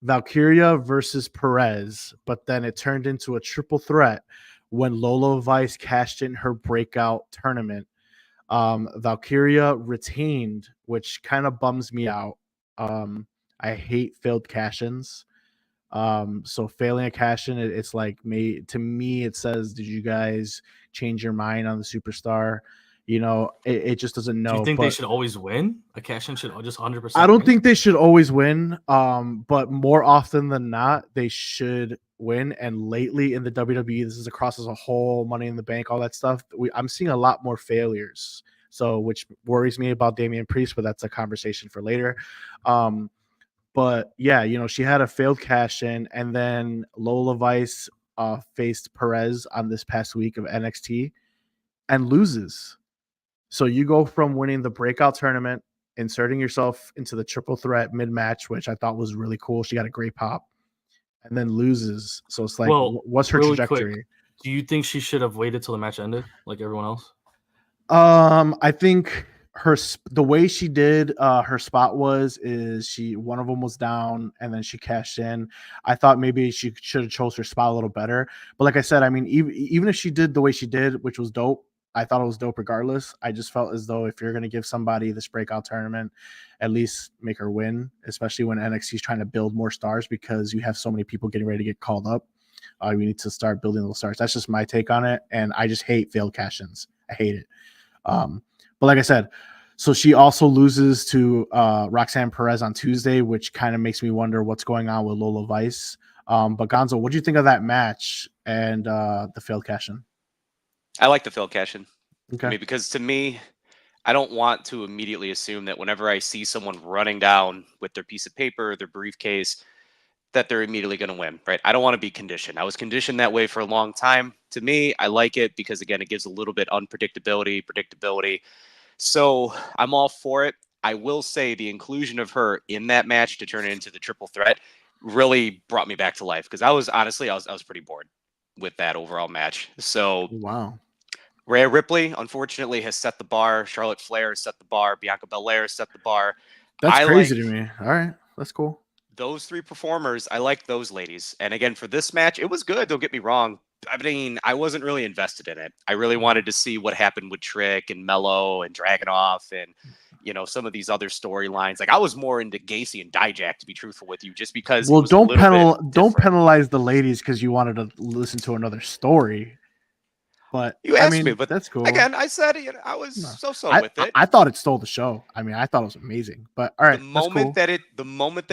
Valkyria versus Perez, but then it turned into a triple threat when Lola Vice cashed in her breakout tournament. Valkyria retained, which kind of bums me out. I hate failed cash-ins. So failing a cash in, it's like to me, it says, did you guys change your mind on the superstar? It just doesn't know. Do you think they should always win? A cash in should just 100%. I don't think they should always win. But more often than not, they should win. And lately in the WWE, this is across as a whole, Money in the Bank, all that stuff. I'm seeing a lot more failures. So, which worries me about Damian Priest, but that's a conversation for later. But yeah, she had a failed cash in, and then Lola Vice faced Perez on this past week of NXT and loses. So you go from winning the breakout tournament, inserting yourself into the triple threat mid-match, which I thought was really cool. She got a great pop, and then loses. So it's like, what's her really trajectory? Quick, do you think she should have waited till the match ended, like everyone else? I think the way she did her spot is one of them was down and then she cashed in. I thought maybe she should have chose her spot a little better, but like I said, I mean, even if she did the way she did, which was dope, I thought it was dope regardless. I just felt as though if you're going to give somebody this breakout tournament, at least make her win, especially when NXT is trying to build more stars, because you have so many people getting ready to get called up. We need to start building those stars. That's just my take on it, and I just hate failed cash-ins. I hate it. But like I said, so she also loses to Roxanne Perez on Tuesday, which kind of makes me wonder what's going on with Lola Vice. But Gonzo, what do you think of that match and the failed cash-in? I like the failed cash-in. Okay. I mean, because to me, I don't want to immediately assume that whenever I see someone running down with their piece of paper, their briefcase, that they're immediately going to win, right? I don't want to be conditioned. I was conditioned that way for a long time. To me, I like it because, again, it gives a little bit predictability. So I'm all for it. I will say the inclusion of her in that match to turn it into the triple threat really brought me back to life, because I was pretty bored with that overall match. So wow. Rhea Ripley, unfortunately, has set the bar. Charlotte Flair has set the bar. Bianca Belair has set the bar. That's crazy to me. All right, that's cool. Those three performers, I like those ladies. And again, for this match, it was good. Don't get me wrong. I mean, I wasn't really invested in it. I really wanted to see what happened with Trick and Mello and Dragunov and, some of these other storylines. Like, I was more into Gacy and Dijak, to be truthful with you, just because. Well, don't penalize the ladies because you wanted to listen to another story. But you asked me, but that's cool. Again, I said I was so with it. I thought it stole the show. I mean, I thought it was amazing. But all right, the moment that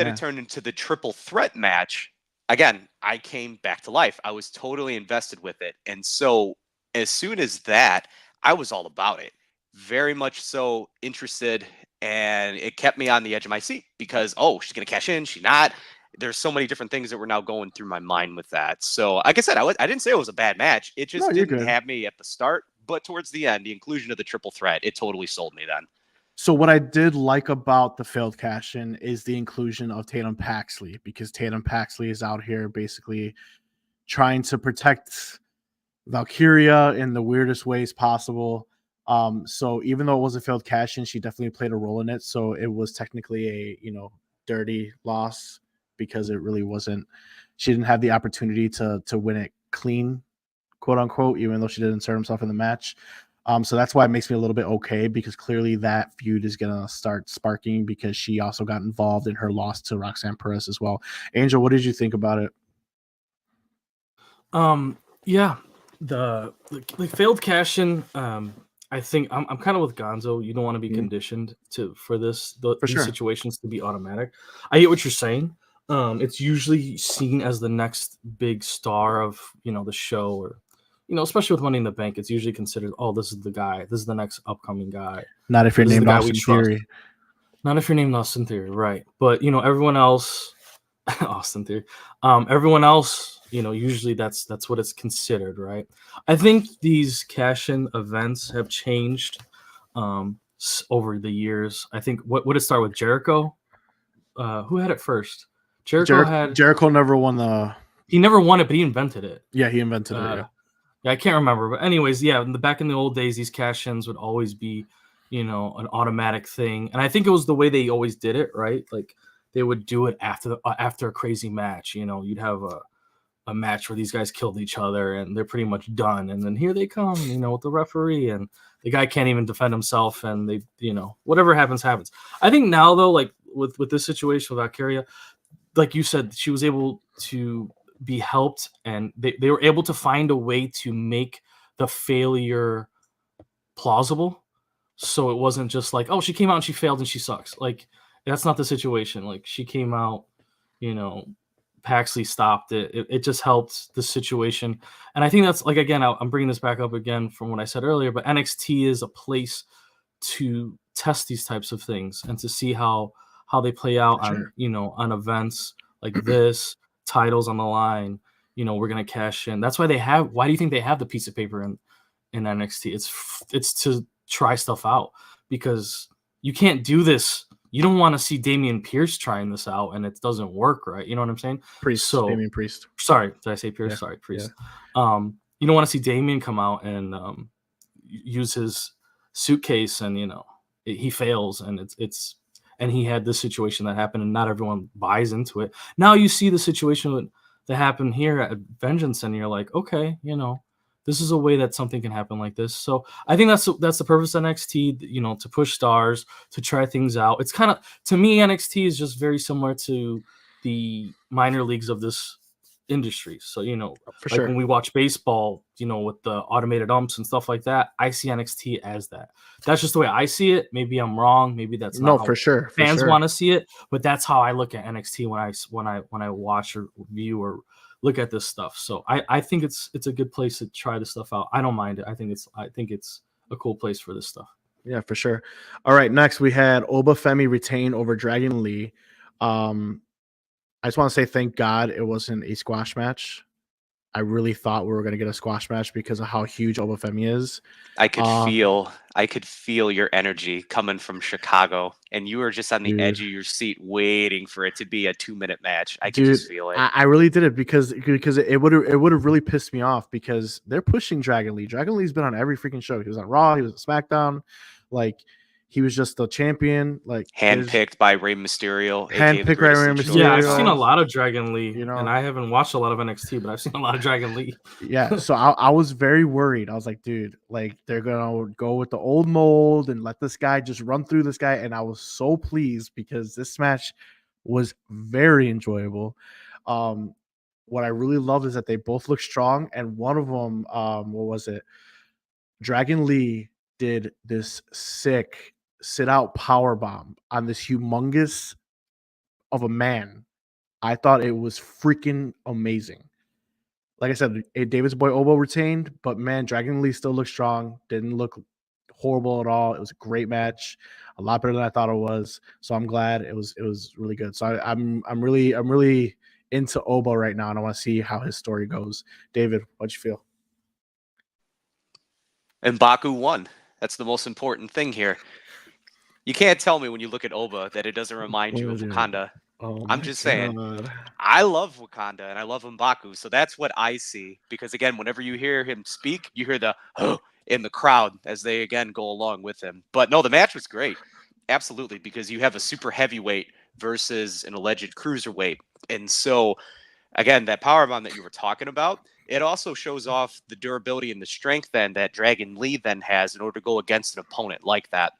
it turned into the triple threat match, again, I came back to life. I was totally invested with it, and so as soon as that, I was all about it. Very much so interested, and it kept me on the edge of my seat because she's gonna cash in, she's not. There's so many different things that were now going through my mind with that. So, like I said, I didn't say it was a bad match. It just didn't have me at the start, but towards the end, the inclusion of the triple threat, it totally sold me then. So what I did like about the failed cash-in is the inclusion of Tatum Paxley, because Tatum Paxley is out here basically trying to protect Valkyria in the weirdest ways possible. So even though it was a failed cash-in, she definitely played a role in it. So it was technically a dirty loss, because it really wasn't. She didn't have the opportunity to win it clean, quote unquote, even though she did insert herself in the match. So that's why it makes me a little bit okay, because clearly that feud is gonna start sparking, because she also got involved in her loss to Roxanne Perez as well. Angel, what did you think about it? Yeah, the failed cash-in. I think I'm kind of with Gonzo. You don't want to be conditioned for these sure. situations to be automatic. I get what you're saying. it's usually seen as the next big star of the show, or especially with Money in the Bank, it's usually considered, oh, this is the guy, this is the next upcoming guy. Not if you're This is the named guy we Austin trust. Theory. Not if you're named Austin Theory, right? But everyone else, Austin Theory, everyone else, usually that's what it's considered, right? I think these cash-in events have changed over the years. I think what would it start with? Jericho? Who had it first? Jericho never won the. He never won it, but he invented it. Yeah, he invented it. Yeah, I can't remember, but anyways, yeah, back in the old days, these cash-ins would always be, an automatic thing, and I think it was the way they always did it, right? Like they would do it after a crazy match. You'd have a match where these guys killed each other and they're pretty much done, and then here they come, with the referee, and the guy can't even defend himself, and they, whatever happens. I think now though, like with this situation with Valkyria, like you said, she was able to be helped, and they were able to find a way to make the failure plausible. So it wasn't just like, oh, she came out and she failed and she sucks. Like, that's not the situation. Like, she came out, Paxley stopped it. It just helped the situation. And I think that's, like, again, I'm bringing this back up again from what I said earlier, but NXT is a place to test these types of things and to see how they play out on, on events like this, titles on the line. We're going to cash in. That's why why do you think they have the piece of paper in NXT? It's to try stuff out, because you can't do this. You don't want to see Damian Pierce trying this out and it doesn't work, right? You know what I'm saying? Damian Priest. Sorry, did I say Pierce? Yeah, sorry, Priest. Yeah. You don't want to see Damian come out and use his suitcase and he fails, and it's and he had this situation that happened and not everyone buys into it. Now you see the situation that happened here at Vengeance and you're like, okay, this is a way that something can happen like this. So I think that's the purpose of NXT, to push stars, to try things out. It's kind of, to me, NXT is just very similar to the minor leagues of this industry. So, For like sure. when we watch baseball, with the automated umps and stuff like that, I see NXT as that. That's just the way I see it. Maybe I'm wrong. Maybe that's not for sure. Fans want to see it, but that's how I look at NXT when I watch or view or look at this stuff. So I think it's a good place to try this stuff out. I don't mind it. I think it's a cool place for this stuff. Yeah, for sure. All right, next we had Obafemi retain over Dragon Lee. I just want to say thank God it wasn't a squash match. I really thought we were going to get a squash match because of how huge Obafemi is. I could feel your energy coming from Chicago, and you were just on the edge of your seat waiting for it to be a 2-minute match. I could just feel it. I really did it because it would have really pissed me off, because they're pushing Dragon Lee. Dragon Lee's been on every freaking show. He was on Raw, he was on SmackDown, like he was just the champion, like handpicked by Rey Mysterio. Handpicked by Rey Mysterio. Yeah, I've seen a lot of Dragon Lee, and I haven't watched a lot of NXT, but I've seen a lot of Dragon Lee. Yeah, so I was very worried. I was like, dude, like they're gonna go with the old mold and let this guy just run through this guy. And I was so pleased because this match was very enjoyable. What I really loved is that they both look strong, and one of them, what was it? Dragon Lee did this sick sit-out power bomb on this humongous of a man. I thought it was freaking amazing. Like I said, David's boy Obo retained, but man, Dragon Lee still looked strong. Didn't look horrible at all. It was a great match, a lot better than I thought it was. So I'm glad it was really good. So I'm really into Obo right now, and I want to see how his story goes. David, what'd you feel? And Baku won. That's the most important thing here. You can't tell me when you look at Oba that it doesn't remind you of Wakanda. I'm just saying, I love Wakanda and I love M'Baku, so that's what I see. Because again, whenever you hear him speak, you hear the in the crowd as they again go along with him. But no, the match was great, absolutely, because you have a super heavyweight versus an alleged cruiserweight, and so again, that powerbomb that you were talking about, it also shows off the durability and the strength then that Dragon Lee then has in order to go against an opponent like that.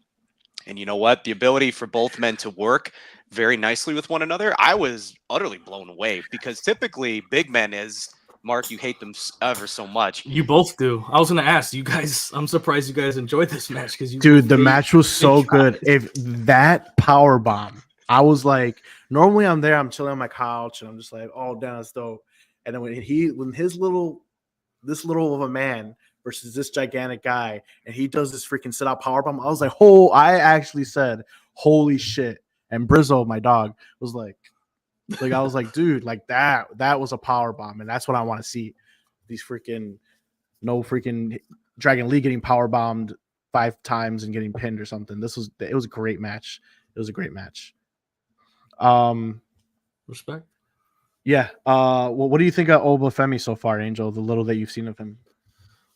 And you know what? The ability for both men to work very nicely with one another, I was utterly blown away, because typically big men is, Mark, you hate them ever so much. You both do. I was going to ask you guys, I'm surprised you guys enjoyed this match, because the match was so good. If that power bomb, I was like, Normally I'm there, I'm chilling on my couch, and I'm just like, oh, damn, that's dope. And then when this little of a man versus this gigantic guy, and he does this freaking sit out powerbomb, I was like, I actually said, holy shit. And Brizzo, my dog, was like I was like, dude, like that was a power bomb, and that's what I want to see. These no freaking Dragon Lee getting power bombed 5 times and getting pinned or something. It was a great match. It was a great match. Respect. Yeah. What do you think of Obafemi so far, Angel? The little that you've seen of him.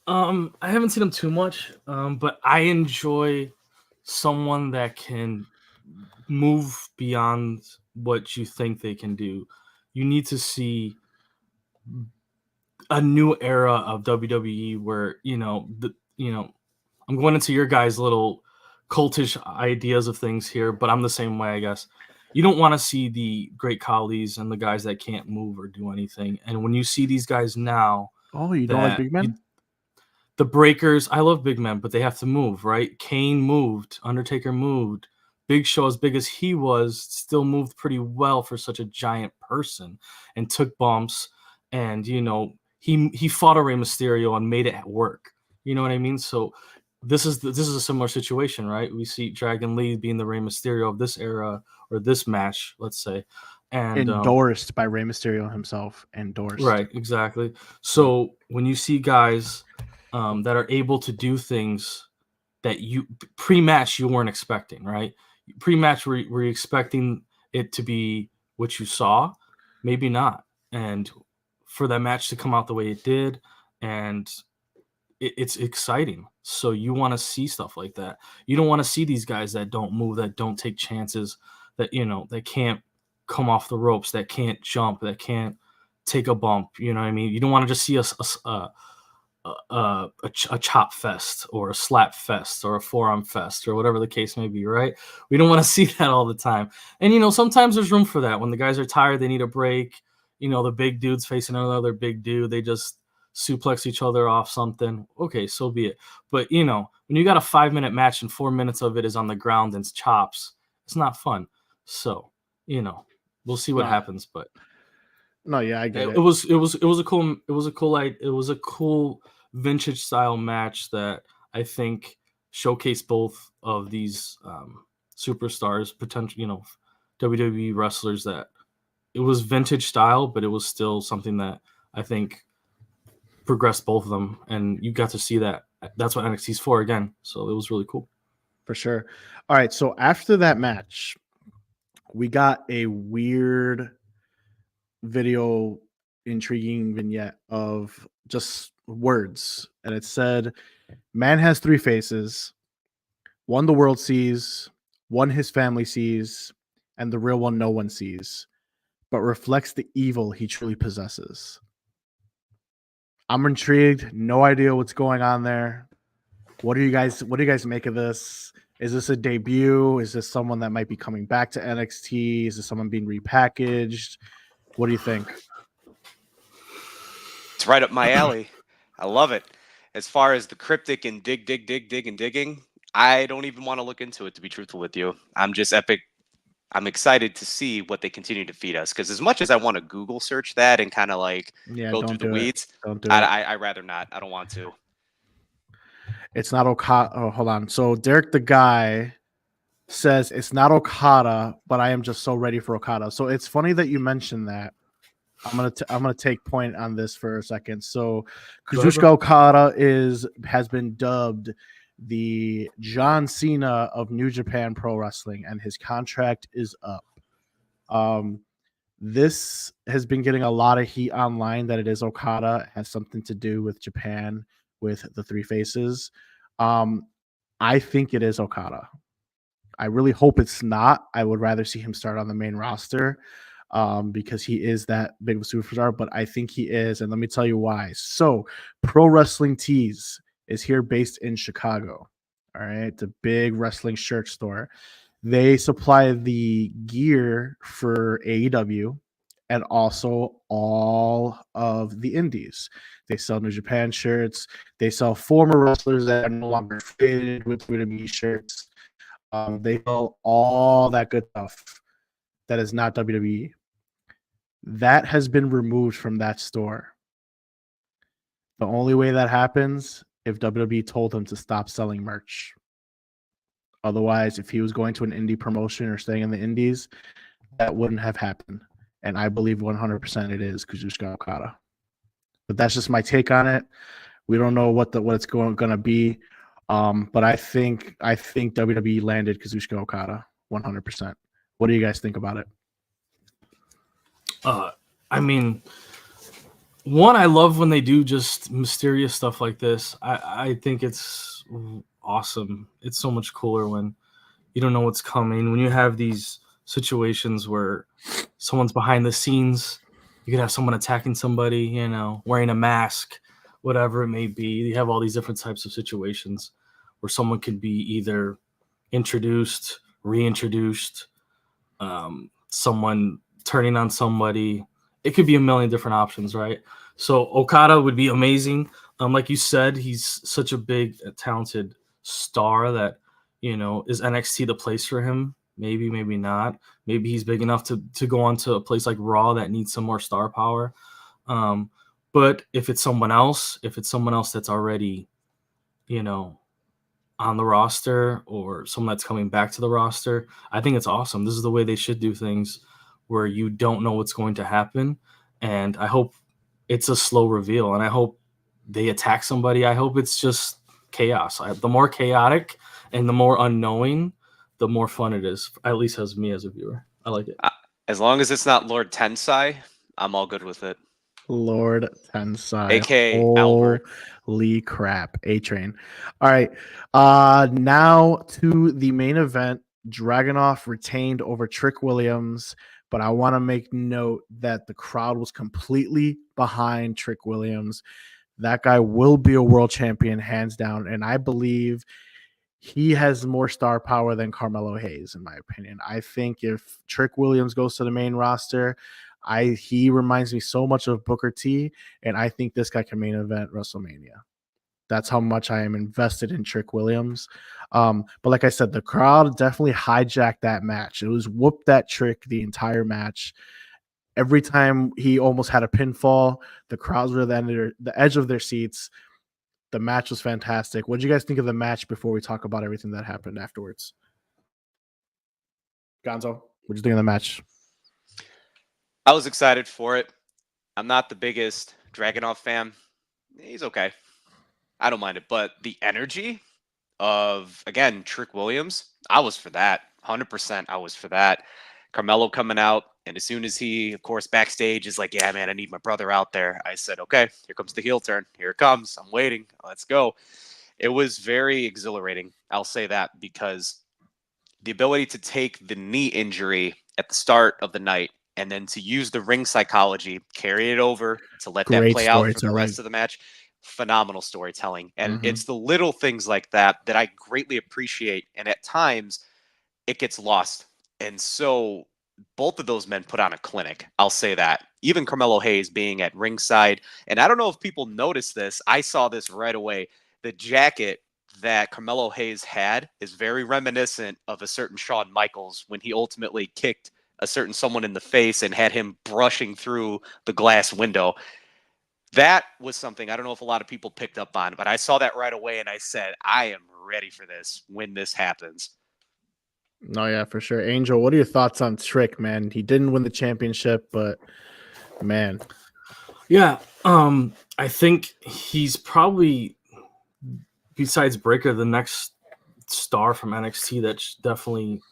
I haven't seen him too much, but I enjoy someone that can move beyond what you think they can do. You need to see a new era of WWE where I'm going into your guys' little cultish ideas of things here, but I'm the same way, I guess. You don't want to see the great Khali's and the guys that can't move or do anything. And when you see these guys now, Oh, you don't like big men? The Breakers, I love big men, but they have to move, right? Kane moved, Undertaker moved. Big Show, as big as he was, still moved pretty well for such a giant person and took bumps. And, he fought a Rey Mysterio and made it work. You know what I mean? So this is a similar situation, right? We see Dragon Lee being the Rey Mysterio of this era or this match, let's say. And endorsed by Rey Mysterio himself. Endorsed. Right, exactly. So when you see guys that are able to do things that you pre-match you weren't expecting, right? Pre-match were you expecting it to be what you saw? Maybe not. And for that match to come out the way it did, and it's exciting. So you want to see stuff like that. You don't want to see these guys that don't move, that don't take chances, that that can't come off the ropes, that can't jump, that can't take a bump. You know what I mean? You don't want to just see a chop fest or a slap fest or a forearm fest or whatever the case may be, right? We don't want to see that all the time. And sometimes there's room for that. When the guys are tired, they need a break. The big dude's facing another big dude, they just suplex each other off something. Okay, so be it. But when you got a 5-minute match and 4 minutes of it is on the ground and chops, it's not fun. So we'll see what happens. But no, yeah, I get it. It was a cool vintage style match that I think showcased both of these superstars, potential WWE wrestlers. That it was vintage style, but it was still something that I think progressed both of them, and you got to see that. That's what NXT's for again. So it was really cool. For sure. All right, so after that match, we got a weird video intriguing vignette of just words, and it said, man has 3 faces, one the world sees, one his family sees, and the real one no one sees, but reflects the evil he truly possesses. I'm intrigued. No idea what's going on there. What do you guys make of this? Is this a debut? Is this someone that might be coming back to NXT? Is this someone being repackaged? What do you think? It's right up my alley. I love it. As far as the cryptic and digging, I don't even want to look into it, to be truthful with you. I'm just epic. I'm excited to see what they continue to feed us, because as much as I want to Google search that and kind of go through the weeds, I rather not. I don't want to. It's not Okada. Oh, hold on. So Derek the guy says it's not Okada, but I am just so ready for Okada. So it's funny that you mentioned that. I'm gonna take point on this for a second. So Kazuchika Okada has been dubbed the John Cena of New Japan Pro Wrestling, and his contract is up. This has been getting a lot of heat online that it is Okada. It has something to do with Japan, with the 3 faces. I think it is Okada. I really hope it's not. I would rather see him start on the main roster because he is that big of a superstar, but I think he is, and let me tell you why. So Pro Wrestling Tees is here based in Chicago. All right, it's a big wrestling shirt store. They supply the gear for AEW and also all of the indies. They sell New Japan shirts. They sell former wrestlers that are no longer fitted with WWE shirts. They sell all that good stuff. that is not WWE. That has been removed from that store. The only way that happens if WWE told him to stop selling merch. Otherwise, if he was going to an indie promotion or staying in the indies, that wouldn't have happened. And I believe 100% it is Kazuchika Okada. But that's just my take on it. We don't know what it's going to be. But I think WWE landed Kazuchika Okada 100%. What do you guys think about it? I mean, one, I love when they do just mysterious stuff like this. I think it's awesome. It's so much cooler when you don't know what's coming. When you have these situations where someone's behind the scenes, you could have someone attacking somebody, you know, wearing a mask, whatever it may be. You have all these different types of situations where someone could be either introduced, reintroduced, someone turning on somebody. It could be a million different options, right? So Okada would be amazing. Like you said, he's such a big, talented star that, you know, is NXT the place for him? Maybe, maybe not. Maybe he's big enough to go on to a place like Raw that needs some more star power. But if it's someone else that's already, you know, on the roster or someone that's coming back to the roster, I think it's awesome. This is the way they should do things, where you don't know what's going to happen. And I hope it's a slow reveal, and I hope they attack somebody. I hope it's just chaos. The more chaotic and the more unknowing, the more fun it is, at least as me as a viewer. I like it. As long as it's not Lord Tensai, I'm all good with it. Lord Tensai, aka Albert. Holy crap, A-Train. All right, now to the main event. Dragunov retained over Trick Williams, but I want to make note that the crowd was completely behind Trick Williams. That guy will be a world champion, hands down, and I believe he has more star power than Carmelo Hayes, in my opinion. I think if Trick Williams goes to the main roster, he reminds me so much of Booker T, and I think this guy can main event WrestleMania. That's how much I am invested in Trick Williams. But like I said, the crowd definitely hijacked that match. It was whoop that Trick the entire match. Every time he almost had a pinfall, the crowds were at the edge of their seats. The match was fantastic. What did you guys think of the match before we talk about everything that happened afterwards? Gonzo, what did you think of the match? I was excited for it. I'm not the biggest Dragunov fan. He's okay. I don't mind it. But the energy of, again, Trick Williams, I was for that. 100% I was for that. Carmelo coming out, and as soon as he, of course, backstage is like, yeah, man, I need my brother out there. I said, okay, here comes the heel turn. Here it comes. I'm waiting. Let's go. It was very exhilarating. I'll say that, because the ability to take the knee injury at the start of the night and then to use the ring psychology, carry it over to let that play out for the rest of the match. Phenomenal storytelling. And it's the little things like that that I greatly appreciate. And at times it gets lost. And so both of those men put on a clinic. I'll say that. Even Carmelo Hayes being at ringside. And I don't know if people noticed this. I saw this right away. The jacket that Carmelo Hayes had is very reminiscent of a certain Shawn Michaels when he ultimately kicked a certain someone in the face and had him brushing through the glass window. That was something I don't know if a lot of people picked up on, but I saw that right away and I said, I am ready for this when this happens. No, yeah, for sure. Angel, what are your thoughts on Trick, man? He didn't win the championship, but man. Yeah, I think he's probably, besides Breaker, the next star from NXT that definitely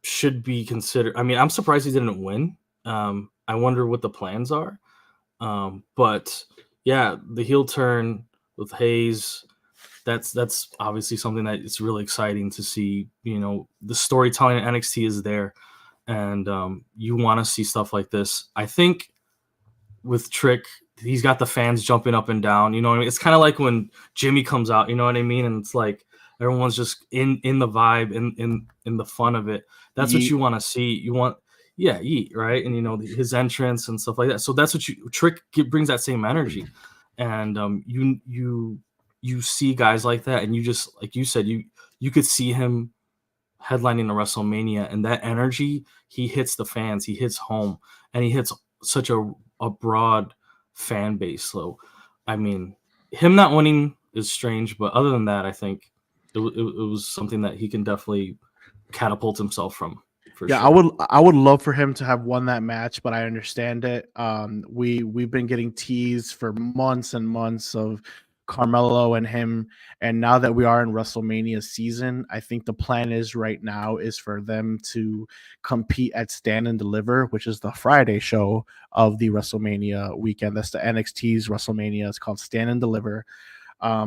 should be considered. I mean, I'm surprised he didn't win. I wonder what the plans are. But yeah, the heel turn with Hayes, that's obviously something that it's really exciting to see. You know, the storytelling in NXT is there, and you want to see stuff like this. I think with Trick, he's got the fans jumping up and down. You know what I mean? It's kind of like when Jimmy comes out. You know what I mean? And it's like everyone's just in the vibe, in the fun of it. That's what you want to see. You want. Yeah, right, and you know his entrance and stuff like that. So that's what Trick brings, that same energy, and you see guys like that, and you just, like you said, you could see him headlining a WrestleMania, and that energy, he hits the fans, he hits home, and he hits such a broad fan base. So, I mean, him not winning is strange, but other than that, I think it was something that he can definitely catapult himself from. For Yeah, sure. I would love for him to have won that match, but I understand it. We've been getting teased for months and months of Carmelo and him, and now that we are in WrestleMania season, I think the plan is right now is for them to compete at Stand and Deliver, which is the Friday show of the WrestleMania weekend. That's the NXT's WrestleMania. It's called Stand and Deliver.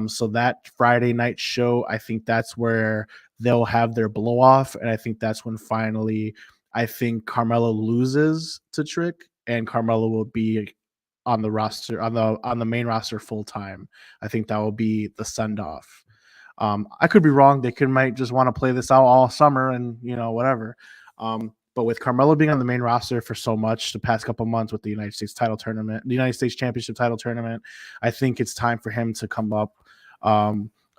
So that Friday night show, I think that's where they'll have their blow off, and I think that's when finally I think Carmelo loses to Trick, and Carmelo will be on the roster on the main roster full time. I think that will be the send off. I could be wrong. They might just want to play this out all summer and whatever. But with Carmelo being on the main roster for so much the past couple months with the United States title tournament, the United States Championship title tournament, I think it's time for him to come up.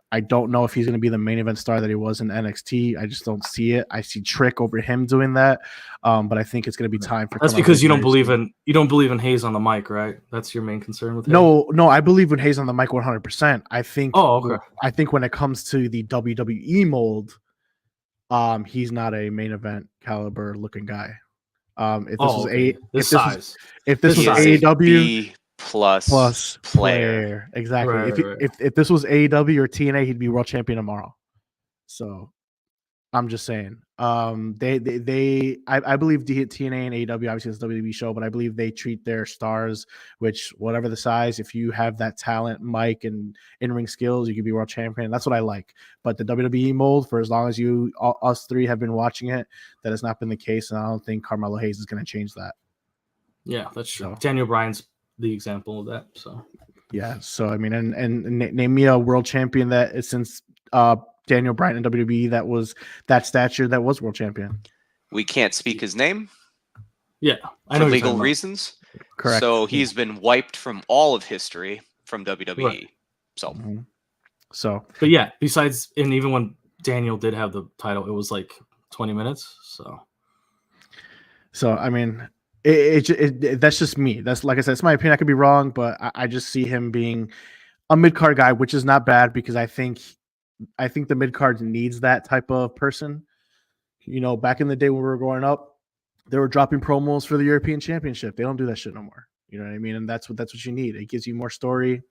I don't know if he's going to be the main event star that he was in NXT. I just don't see it. I see Trick over him doing that, but I think it's going to be time for. That's because you don't believe in Hayes on the mic, right? That's your main concern with him. No, I believe in Hayes on the mic 100%. I think. Oh, okay. I think when it comes to the WWE mold, he's not a main event caliber looking guy. If this was AEW B plus player, exactly. Right. If this was AEW or TNA, he'd be world champion tomorrow. So I'm just saying. I believe TNA and AEW, obviously it's a WWE show, but I believe they treat their stars, which whatever the size, if you have that talent, mic and in-ring skills, you can be world champion. That's what I like. But the WWE mold, for as long as us three have been watching it, that has not been the case, and I don't think Carmelo Hayes is going to change that. Yeah, that's true. Daniel Bryan's the example of that. So yeah. So I mean, and name me a world champion that is since Daniel Bryan in WWE that was that stature that was world champion. We can't speak his name. Yeah, for legal reasons. Correct. So he's been wiped from all of history from WWE. Right. So, but yeah, besides, and even when Daniel did have the title, it was like 20 minutes. So I mean, that's just me. That's, like I said, it's my opinion. I could be wrong, but I just see him being a mid-card guy, which is not bad because I think the mid-card needs that type of person. Back in the day when we were growing up, they were dropping promos for the European Championship. They don't do that shit no more. You know what I mean? And that's what you need. It gives you more story.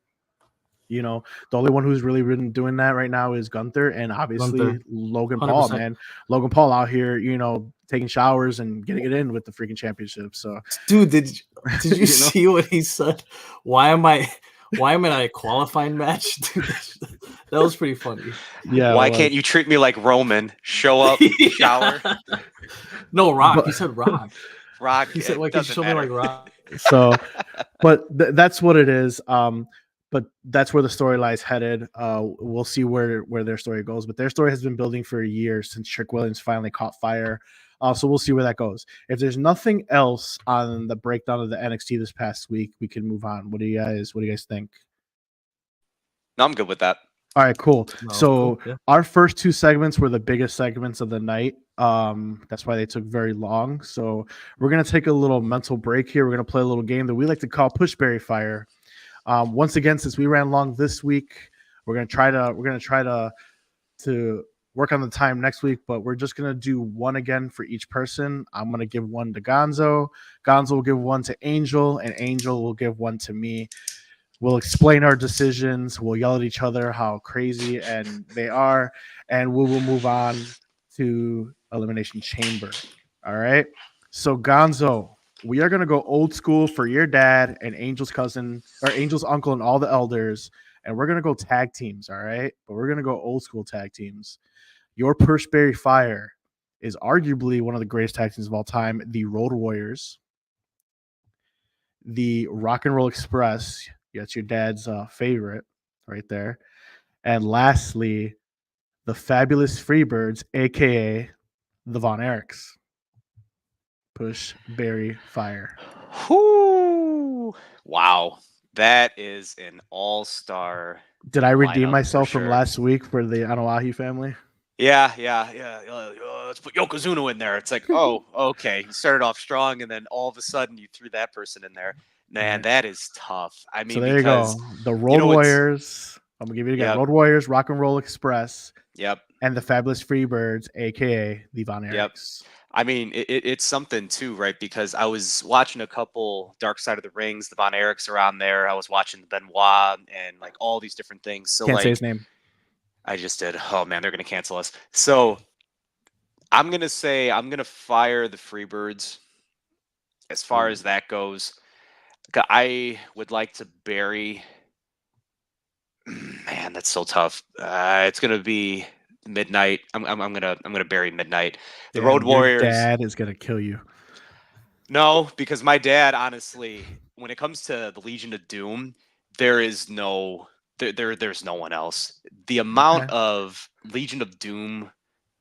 The only one who's really been doing that right now is Gunther, and obviously Logan 100%. Paul, man. Logan Paul out here, taking showers and getting it in with the freaking championship. So, dude, did you see what he said? Why am I in a qualifying match? Dude, that was pretty funny. Yeah. Why can't you treat me like Roman? Show up, shower. No, Rock. He said Rock. Rock. He said, like, show me like Rock. So, but that's what it is. But that's where the story lies headed. We'll see where their story goes. But their story has been building for years since Trick Williams finally caught fire. So we'll see where that goes. If there's nothing else on the breakdown of the NXT this past week, we can move on. What do you guys think? No, I'm good with that. All right, cool. Cool. Yeah. Our first two segments were the biggest segments of the night. That's why they took very long. So we're gonna take a little mental break here. We're gonna play a little game that we like to call Pushberry Fire. Once again, since we ran long this week, we're gonna try to work on the time next week, but we're just gonna do one again for each person. I'm gonna give one to Gonzo. Gonzo will give one to Angel, and Angel will give one to me. We'll explain our decisions. We'll yell at each other how crazy and they are, and we will move on to Elimination Chamber. All right. So Gonzo, we are gonna go old school for your dad and Angel's cousin or Angel's uncle and all the elders, and we're gonna go tag teams. All right, but we're gonna go old school tag teams. Your Pushberry Fire is arguably one of the greatest tag teams of all time, the Road Warriors, the Rock and Roll Express. That's your dad's favorite right there. And lastly, the Fabulous Freebirds, a.k.a. the Von Erichs. Pushberry Fire. Whoo! Wow. That is an all-star. Did I redeem myself from last week for the Anawahi family? Yeah. let's put Yokozuna in there. It's like, oh, okay. You started off strong, and then all of a sudden you threw that person in there. Man, Right. that is tough. I mean, So there because you go. The Road it's Warriors. I'm gonna give you it again. Yep. Road Warriors, Rock and Roll Express, Yep. and the Fabulous Freebirds, aka the Von Yep. Erichs. I mean, it's something too, right? Because I was watching a couple Dark Side of the Rings, the Von Erichs around there. I was watching the Benoit and like all these different things. So Can't like say his name. I just did. Oh man, they're gonna cancel us. So I'm gonna say I'm gonna fire the Freebirds. As far as that goes, I would like to bury. Man, that's so tough. It's gonna be Midnight. I'm gonna bury Midnight. The Damn, Road your Warriors. dad is gonna kill you. No, because my dad, honestly, when it comes to the Legion of Doom, there is no there's no one else. The amount Okay. of Legion of Doom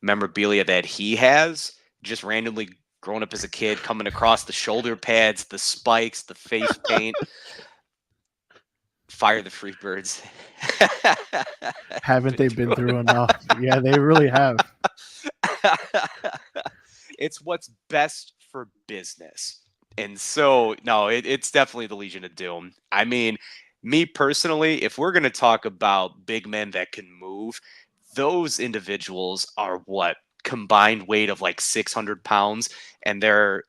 memorabilia that he has, just randomly growing up as a kid, coming across the shoulder pads, the spikes, the face paint. Fire the Freebirds. Haven't they been through enough? Yeah, they really have. It's what's best for business. And so, no, it's definitely the Legion of Doom. I mean, me personally, if we're going to talk about big men that can move, those individuals are what? Combined weight of like 600 pounds. And they're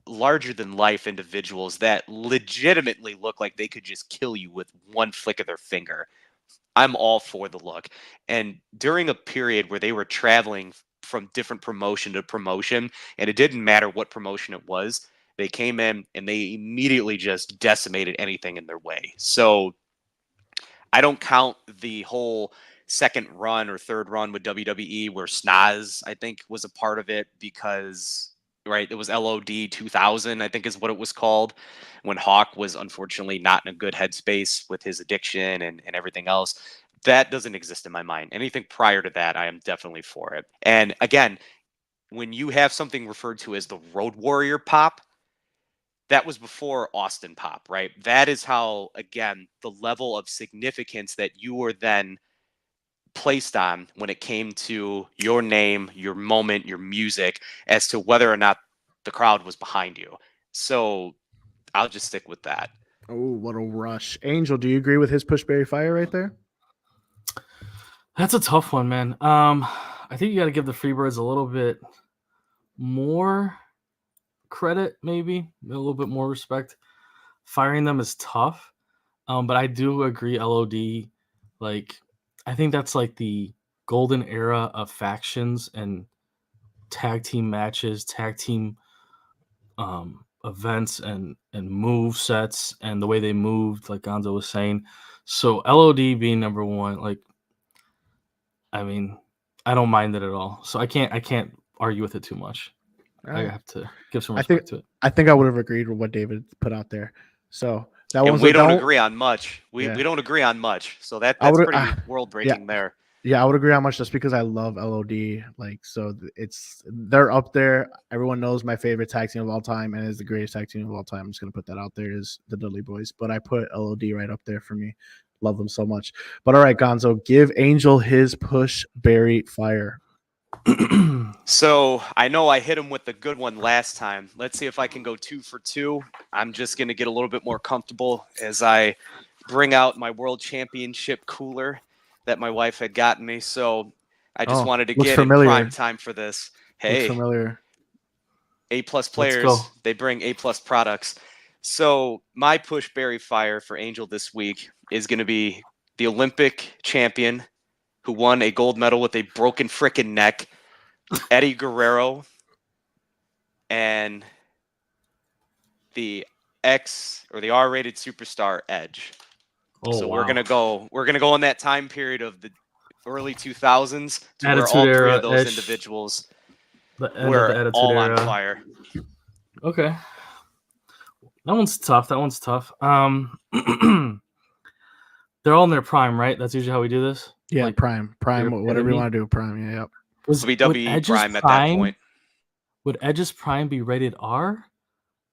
larger than life individuals that legitimately look like they could just kill you with one flick of their finger. I'm all for the look. And during a period where they were traveling from different promotion to promotion, and it didn't matter what promotion it was, they came in and they immediately just decimated anything in their way. So I don't count the whole second run or third run with WWE where Snaz, I think, was a part of it because, right, it was LOD 2000, I think is what it was called, when Hawk was unfortunately not in a good headspace with his addiction and everything else. That doesn't exist in my mind. Anything prior to that, I am definitely for it. And again, when you have something referred to as the Road Warrior pop, that was before Austin Pop, right? That is how, again, the level of significance that you were then placed on when it came to your name, your moment, your music, as to whether or not the crowd was behind you. So I'll just stick with that. Oh, what a rush. Angel, do you agree with his push Barry Fire right there? That's a tough one, man. I think you got to give the Freebirds a little bit more credit, maybe a little bit more respect. Firing them is tough, but I do agree. LOD, like, I think that's like the golden era of factions and tag team matches, tag team events, and move sets, and the way they moved, like Gonzo was saying. So LOD being number one, like, I mean, I don't mind it at all. So I can't argue with it too much. I have to give some respect to it. I think I would have agreed with what David put out there. So that And one's we don't agree on much. We Yeah. don't agree on much. So that's would've- pretty world breaking there. Yeah, I would agree on much just because I love LOD. Like, so they're up there. Everyone knows my favorite tag team of all time, and is the greatest tag team of all time. I'm just gonna put that out there is the Dudley Boys, but I put LOD right up there for me. Love them so much. But all right, Gonzo, give Angel his push Barry Fire. So I know I hit him with the good one last time. Let's see if I can go 2 for 2. I'm just going to get a little bit more comfortable as I bring out my world championship cooler that my wife had gotten me. So I just wanted to get in prime time for this. Hey, looks familiar. A+ players, they bring A+ products. So my push Barry Fire for Angel this week is going to be the Olympic champion who won a gold medal with a broken frickin' neck, Eddie Guerrero, and the the R-rated superstar Edge. So we're gonna go in that time period of the early 2000s to where all three of those individuals were all on fire. Okay, that one's tough. They're all in their prime, right? That's usually how we do this. Yeah, like, prime, whatever you want to do. Prime, yeah. Yep. Was WWE prime at that point? Would Edge's prime be rated R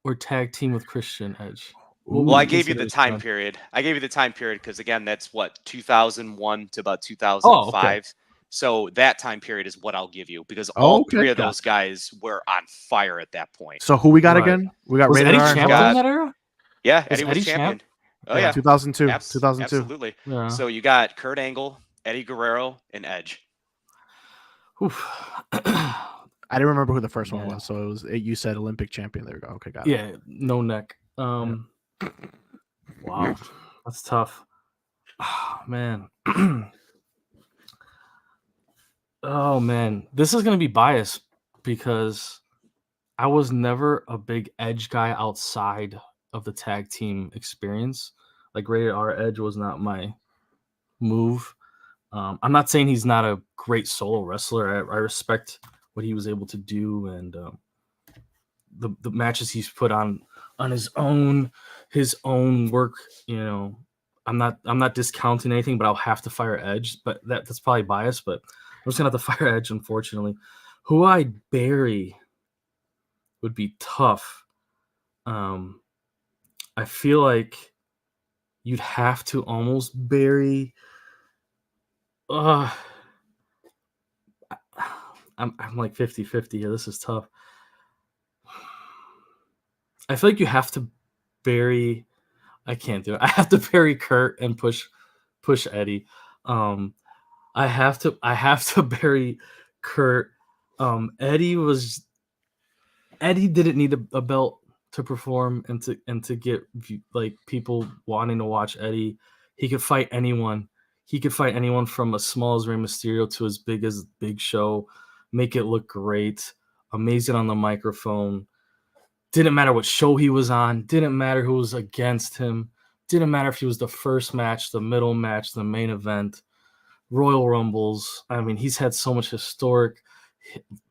or tag team with Christian Edge? Well, I gave you the time period. I gave you the time period because, again, that's what, 2001 to about 2005. So that time period is what I'll give you because Oh, all okay. three of those guys were on fire at that point. So who we got Right. again? We got Was Rated Eddie R and champ who during else? that era? Yeah, Was Eddie was Eddie champion. champ? Oh Yeah. yeah, 2002. 2002. absolutely. Yeah. So you got Kurt Angle, Eddie Guerrero, and Edge. Oof. I didn't remember who the first one Yeah. was. So you said Olympic champion. There we go. Okay, got it. Yeah, no neck. Wow, that's tough. Oh, man. Oh man, this is gonna be biased because I was never a big Edge guy outside of the tag team experience. Like Rated R Edge was not my move. I'm not saying he's not a great solo wrestler. I respect what he was able to do and the matches he's put on his own work. You know, I'm not discounting anything, but I'll have to fire Edge. But that's probably biased. But I'm just gonna have to fire Edge, unfortunately. Who I bury would be tough. I feel like you'd have to almost bury. I'm like 50-50 here. This is tough. I feel like you have to bury. I can't do it. I have to bury Kurt and push Eddie. I have to bury Kurt. Eddie didn't need a belt to perform and to get like people wanting to watch Eddie. He could fight anyone. He could fight anyone from as small as Rey Mysterio to as big as Big Show. Make it look great. Amazing on the microphone. Didn't matter what show he was on. Didn't matter who was against him. Didn't matter if he was the first match, the middle match, the main event, Royal Rumbles. I mean, he's had so much historic,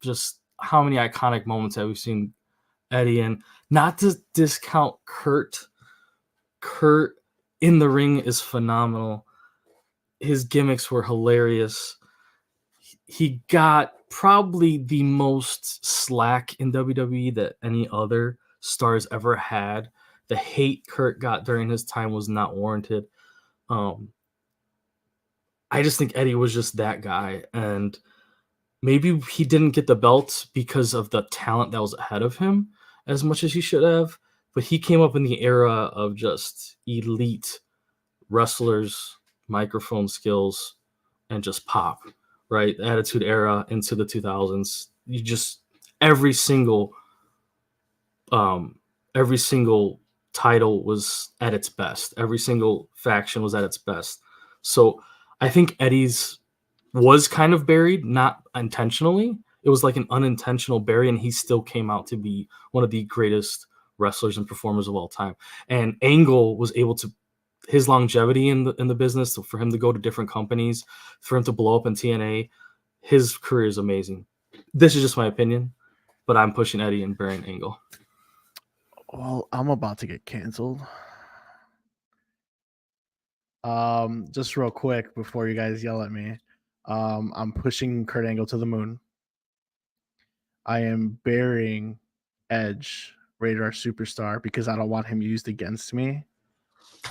just how many iconic moments have we seen Eddie in? Not to discount Kurt. Kurt in the ring is phenomenal. His gimmicks were hilarious. He got probably the most slack in WWE that any other stars ever had. The hate Kurt got during his time was not warranted. I just think Eddie was just that guy. And maybe he didn't get the belt because of the talent that was ahead of him as much as he should have. But he came up in the era of just elite wrestlers, microphone skills, and just pop, right? The Attitude Era into the 2000s. You just every single title was at its best. Every single faction was at its best. So I think Eddie's was kind of buried, not intentionally. It was like an unintentional bury, and he still came out to be one of the greatest wrestlers and performers of all time. And Angle was able to, his longevity in the business, for him to go to different companies, for him to blow up in TNA, his career is amazing. This is just my opinion, but I'm pushing Eddie and burying Angle. Well, I'm about to get canceled. Just real quick before you guys yell at me. I'm pushing Kurt Angle to the moon. I am burying Edge, Rated R Superstar, because I don't want him used against me.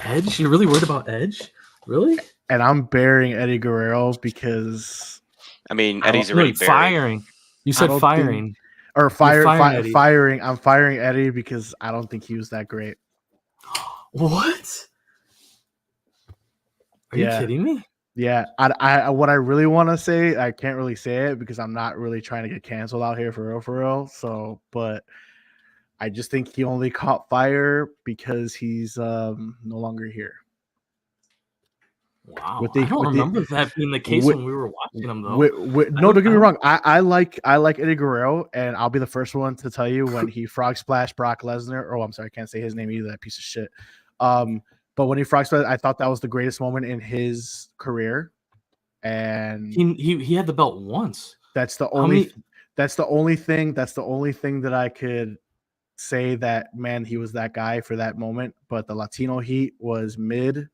Edge? You're really worried about Edge? Really? And I'm burying Eddie Guerrero because I mean, Eddie's already buried. Firing. You said firing. Firing. I'm firing Eddie because I don't think he was that great. What? Are you kidding me? Yeah, I what I really want to say, I can't really say it because I'm not really trying to get canceled out here for real. So, but I just think he only caught fire because he's no longer here. Wow, I don't remember that being the case when we were watching him, though. No, don't get me wrong. I like Eddie Guerrero, and I'll be the first one to tell you when he frog splashed Brock Lesnar. Oh, I'm sorry, I can't say his name either. That piece of shit. But when he frog splashed, I thought that was the greatest moment in his career, and he had the belt once. That's the only thing that I could say that, man, he was that guy for that moment. But the Latino heat was mid.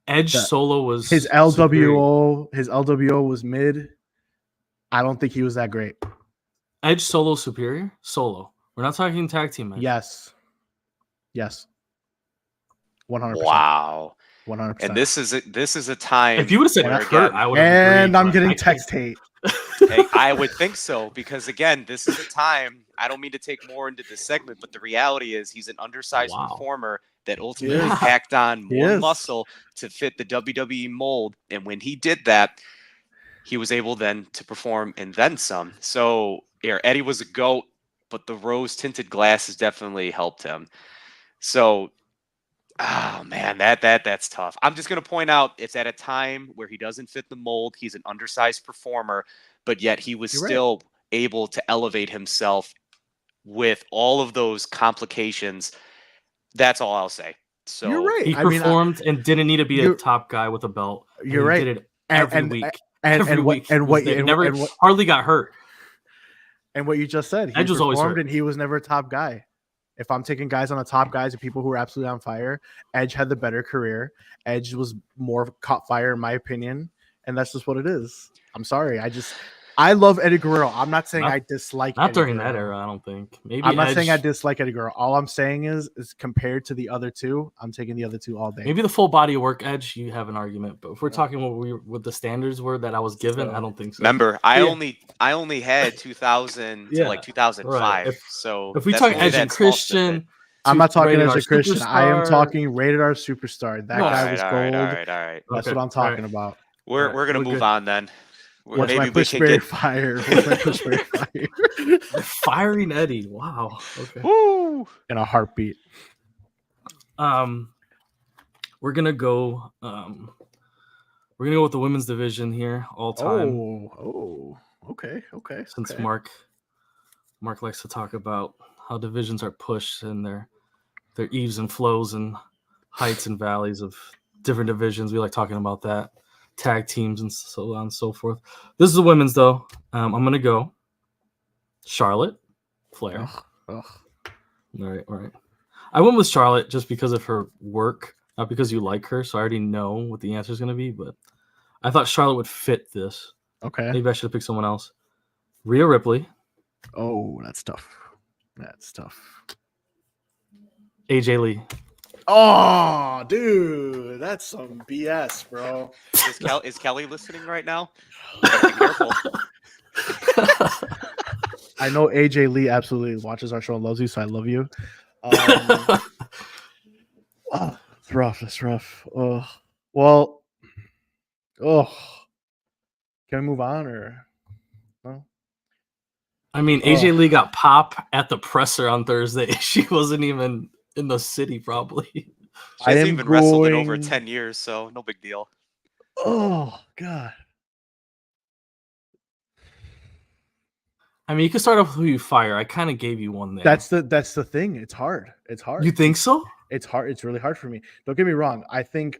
Edge solo was his LWO. His LWO was mid. I don't think he was that great. Edge solo superior? Solo. We're not talking tag team match. Yes. 100%. Wow. 100%. And this is a time. If you would have said where, hurt, again, I would have agreed. And I'm but getting I text think- hate. hey, I would think so because again, this is a time. I don't mean to take more into this segment, but the reality is he's an undersized Wow. performer that ultimately is. packed on He more is. muscle to fit the WWE mold. And when he did that, he was able then to perform and then some. So yeah, Eddie was a GOAT, but the rose tinted glasses definitely helped him. So oh man, that's tough. I'm just gonna point out it's at a time where he doesn't fit the mold. He's an undersized performer, but yet he was You're right. still able to elevate himself with all of those complications. That's all I'll say. So You're right. He I mean, performed and didn't need to be a you're- top guy with a belt. and You're he right. Did it And- every and- week. And Every what week. and he what was there. and, never and what hardly got hurt. and what you just said, he Edge was always performed hurt. and he was never a top guy. If I'm taking guys on the top guys and people who are absolutely on fire, Edge had the better career. Edge was more caught fire in my opinion, and that's just what it is. I'm sorry. I love Eddie Guerrero. I'm not saying Not- I dislike Not Eddie during that Guerrero. era, I don't think. Maybe I'm not Edge, saying I dislike Eddie Guerrero. All I'm saying is compared to the other two, I'm taking the other two all day. maybe the full body of work Edge, you have an argument. But if we're talking what the standards were that I was given, I don't think so. remember, I Yeah. only had 2000 to Yeah, like 2005. right. So If we that's talk only Edge that and small snippet. Christian, I'm not talking rated as R a Christian. I am superstar. talking rated R superstar. That No. guy All was right, gold. all right. That's Okay, what I'm all talking right. about. We're Alright, we're gonna we're move good. on then. What's Maybe my we push can berry get fire? What's my push berry fire? Firing Eddie. Wow. Okay. woo. In a heartbeat. We're gonna go. We're gonna go with the women's division here all time. Okay. Since okay. Mark likes to talk about how divisions are pushed and their eaves and flows and heights and valleys of different divisions. We like talking about that, tag teams and so on and so forth. This is the women's though. I'm gonna go Charlotte Flair. Ugh. All right. I went with Charlotte just because of her work, not because you like her. So I already know what the answer is going to be, but I thought Charlotte would fit this. Okay. Maybe I should have picked someone else. Rhea Ripley, Oh, that's tough. AJ Lee. Oh, dude, that's some BS, bro. Is Kelly listening right now? Gotta be careful. I know AJ Lee absolutely watches our show and loves you, so I love you. It's rough. It's rough. Oh, well. Oh, can we move on or? No. I mean, AJ Lee got pop at the presser on Thursday. She wasn't even in the city, probably. She hasn't even wrestled in over going- 10 years, so no big deal. Oh God. I mean, you can start off with who you fire. I kind of gave you one there. That's the thing. It's hard. You think so? It's hard. It's really hard for me. Don't get me wrong. I think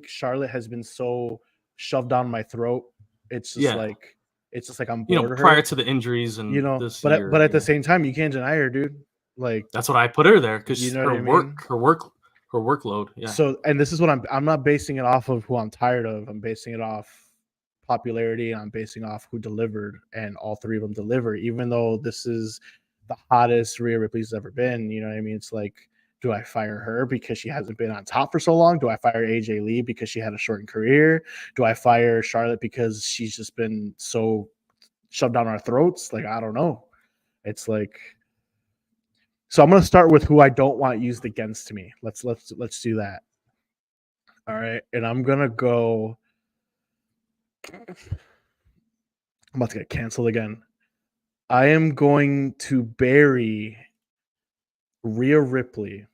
Charlotte has been so shoved down my throat. It's just like I'm bored of her. Prior to the injuries and this but year, at the same time, you can't deny her, dude. Like that's what I put her there because You know her what I mean? her workload. Yeah. So, and this is what I'm not basing it off of who I'm tired of. I'm basing it off popularity, and I'm basing off who delivered, and all three of them deliver. Even though this is the hottest Rhea Ripley's ever been, you know what I mean? It's like, do I fire her because she hasn't been on top for so long? Do I fire AJ Lee because she had a shortened career? Do I fire Charlotte because she's just been so shoved down our throats? Like, I don't know. It's like, so I'm gonna start with who I don't want used against me. Let's do that. All right, and I'm gonna go. I'm about to get canceled again. I am going to bury Rhea Ripley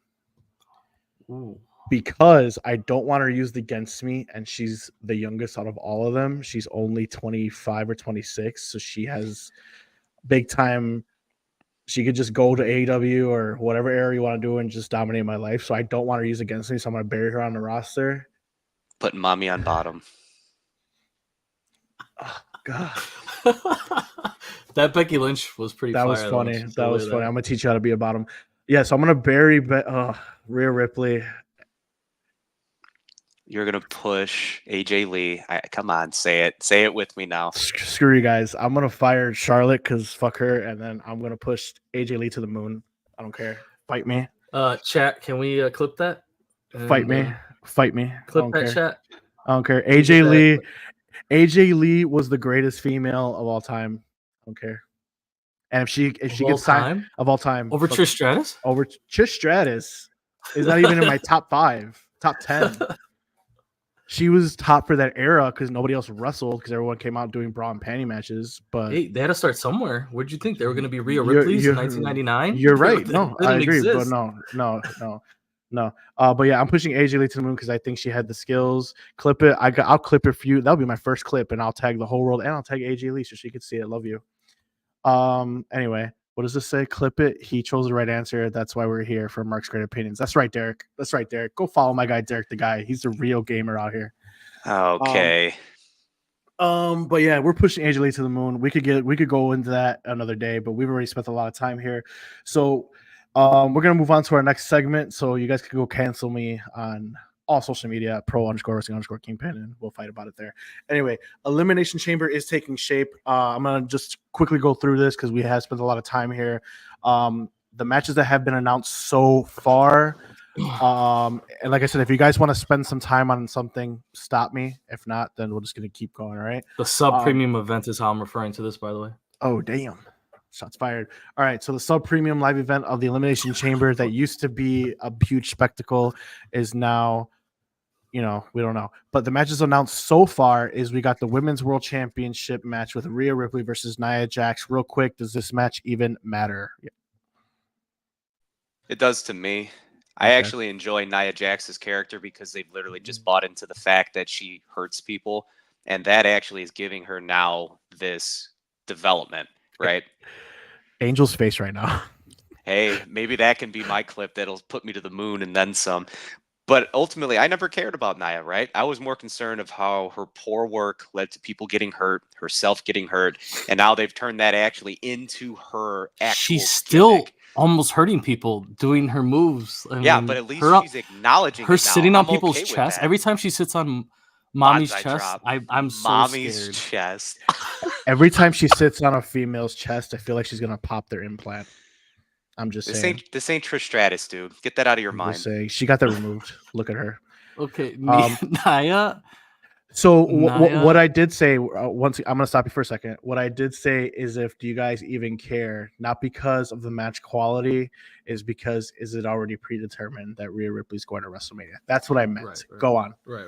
Ooh. because I don't want her used against me, and she's the youngest out of all of them. She's only 25 or 26, so she has big time. She could just go to AEW or whatever area you want to do and just dominate my life. So I don't want her used against me, so I'm going to bury her on the roster. Putting mommy on bottom. Oh, God. That Becky Lynch was pretty. That was fire, funny. though. That was funny. I'm gonna teach you how to be a bottom. Yeah, so I'm gonna bury Rhea Ripley. You're gonna push AJ Lee. Come on, say it with me now. Screw you guys. I'm gonna fire Charlotte because fuck her, and then I'm gonna push AJ Lee to the moon. I don't care. Fight me. Chat, can we clip that? Fight me. Fight me. I Clip don't that care. chat. I don't care. Can you get that? AJ Lee was the greatest female of all time. I don't care. And if she Of all gets signed time? of all time Over Trish Stratus? over Trish Stratus is not even in my top 10. She was top for that era because nobody else wrestled because everyone came out doing bra and panty matches. But Hey, they had to start somewhere. Where'd you think they were going to be Rhea You're- Ripley's in you're- 1999? You're right. No, I didn't agree. exist. But no. But yeah, I'm pushing AJ Lee to the moon because I think she had the skills. Clip it. I'll clip it for you. That'll be my first clip, and I'll tag the whole world, and I'll tag AJ Lee so she could see it. Love you. Anyway, what does this say? Clip it. He chose the right answer. That's why we're here for Marc's Great Opinions. That's right, Derek. Go follow my guy, Derek the Guy. He's the real gamer out here. Okay. But yeah, we're pushing AJ Lee to the moon. We could go into that another day, but we've already spent a lot of time here. So we're gonna move on to our next segment. So you guys can go cancel me on all social media, pro_wrestling_kingpin, and we'll fight about it there. Anyway, Elimination Chamber is taking shape. I'm gonna just quickly go through this because we have spent a lot of time here. The matches that have been announced so far. And like I said, if you guys want to spend some time on something, stop me. If not, then we're just gonna keep going. All right. The sub premium event is how I'm referring to this, by the way. Oh damn. Shots fired. All right, so the sub-premium live event of the Elimination Chamber that used to be a huge spectacle is now, we don't know. But the matches announced so far is we got the Women's World Championship match with Rhea Ripley versus Nia Jax. Real quick, does this match even matter? Yeah. It does to me. I actually enjoy Nia Jax's character because they've literally just bought into the fact that she hurts people, and that actually is giving her now this development, right? Angel's face right now. Hey, maybe that can be my clip that'll put me to the moon and then some. But ultimately, I never cared about Nia, right? I was more concerned of how her poor work led to people getting hurt, herself getting hurt, and now they've turned that actually into her actual She's still gimmick. almost hurting people doing her moves. I mean, But at least her, she's acknowledging her it now. sitting on I'm people's okay with chests. that. Every time she sits on mommy's Bonsai chest, drop. I'm so Mommy's scared. chest. Every time she sits on a female's chest, I feel like she's gonna pop their implant. I'm just saying. This ain't Trish Stratus, dude. Get that out of your mind. Saying. She got that removed. Look at her. Okay, Nia. So what I did say once I'm gonna stop you for a second. What I did say is, do you guys even care? Not because of the match quality, is because is it already predetermined that Rhea Ripley's going to WrestleMania? That's what I meant. Right. Go on. Right.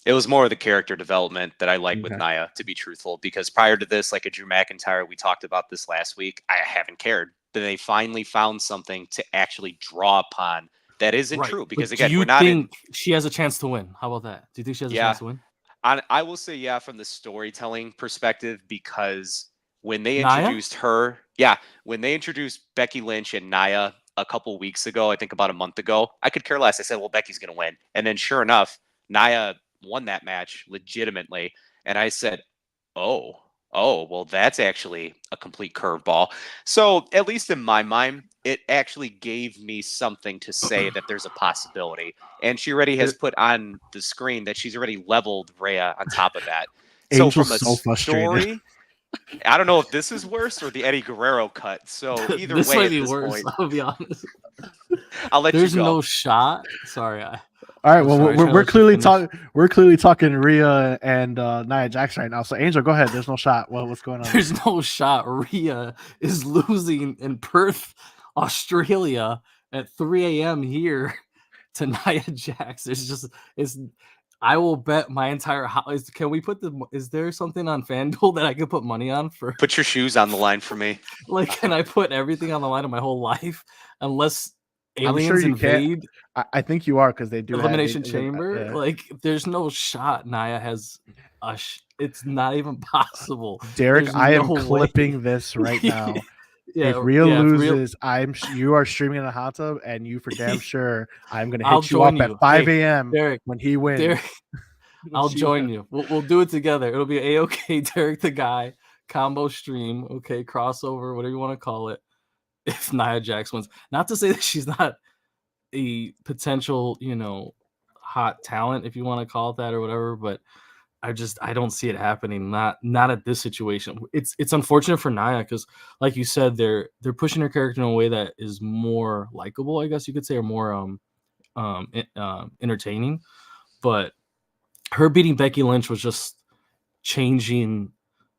It was more of the character development that I like with Nia, to be truthful, because prior to this, like a Drew McIntyre, we talked about this last week, I haven't cared. But they finally found something to actually draw upon that isn't true. Because again, do you think she has a chance to win? How about that? Do you think she has a chance to win? I will say from the storytelling perspective, because when they introduced when they introduced Becky Lynch and Nia a couple weeks ago, I think about a month ago, I could care less. I said, well, Becky's going to win. And then sure enough, Nia won that match legitimately. And I said, oh, well, that's actually a complete curveball. So at least in my mind, it actually gave me something to say that there's a possibility. And she already has put on the screen that she's already leveled Rhea on top of that. So from a story, I don't know if this is worse or the Eddie Guerrero cut. So either this way, might at be this worse. point, I'll be honest. I'll let There's you go. no shot. Sorry. All right. Well, we're clearly talking. We're clearly talking Rhea and Nia Jax right now. So Angel, go ahead. There's no shot. What's going on? There's no shot. Rhea is losing in Perth, Australia, at 3 a.m. here to Nia Jax. I will bet my entire house. Can we put is there something on FanDuel that I could put money on for? Put your shoes on the line for me. Like, can I put everything on the line of my whole life? Unless aliens I'm sure you invade. I think you are, because they do Elimination Chamber. Yeah. Like, there's no shot Nia has it's not even possible. Derek, I am clipping this right now. If Rhea loses, you are streaming in a hot tub, and you for damn sure I'm gonna hit you up at 5 a.m. Derek, when he wins. Derek, I'll join you. We'll do it together. It'll be A-OK Derek the Guy combo stream. Okay, crossover, whatever you want to call it. If Nia Jax wins, not to say that she's not a potential, hot talent, if you want to call it that or whatever, but I don't see it happening. Not at this situation. It's unfortunate for Nia because, like you said, they're pushing her character in a way that is more likable, I guess you could say, or more entertaining, but her beating Becky Lynch was just changing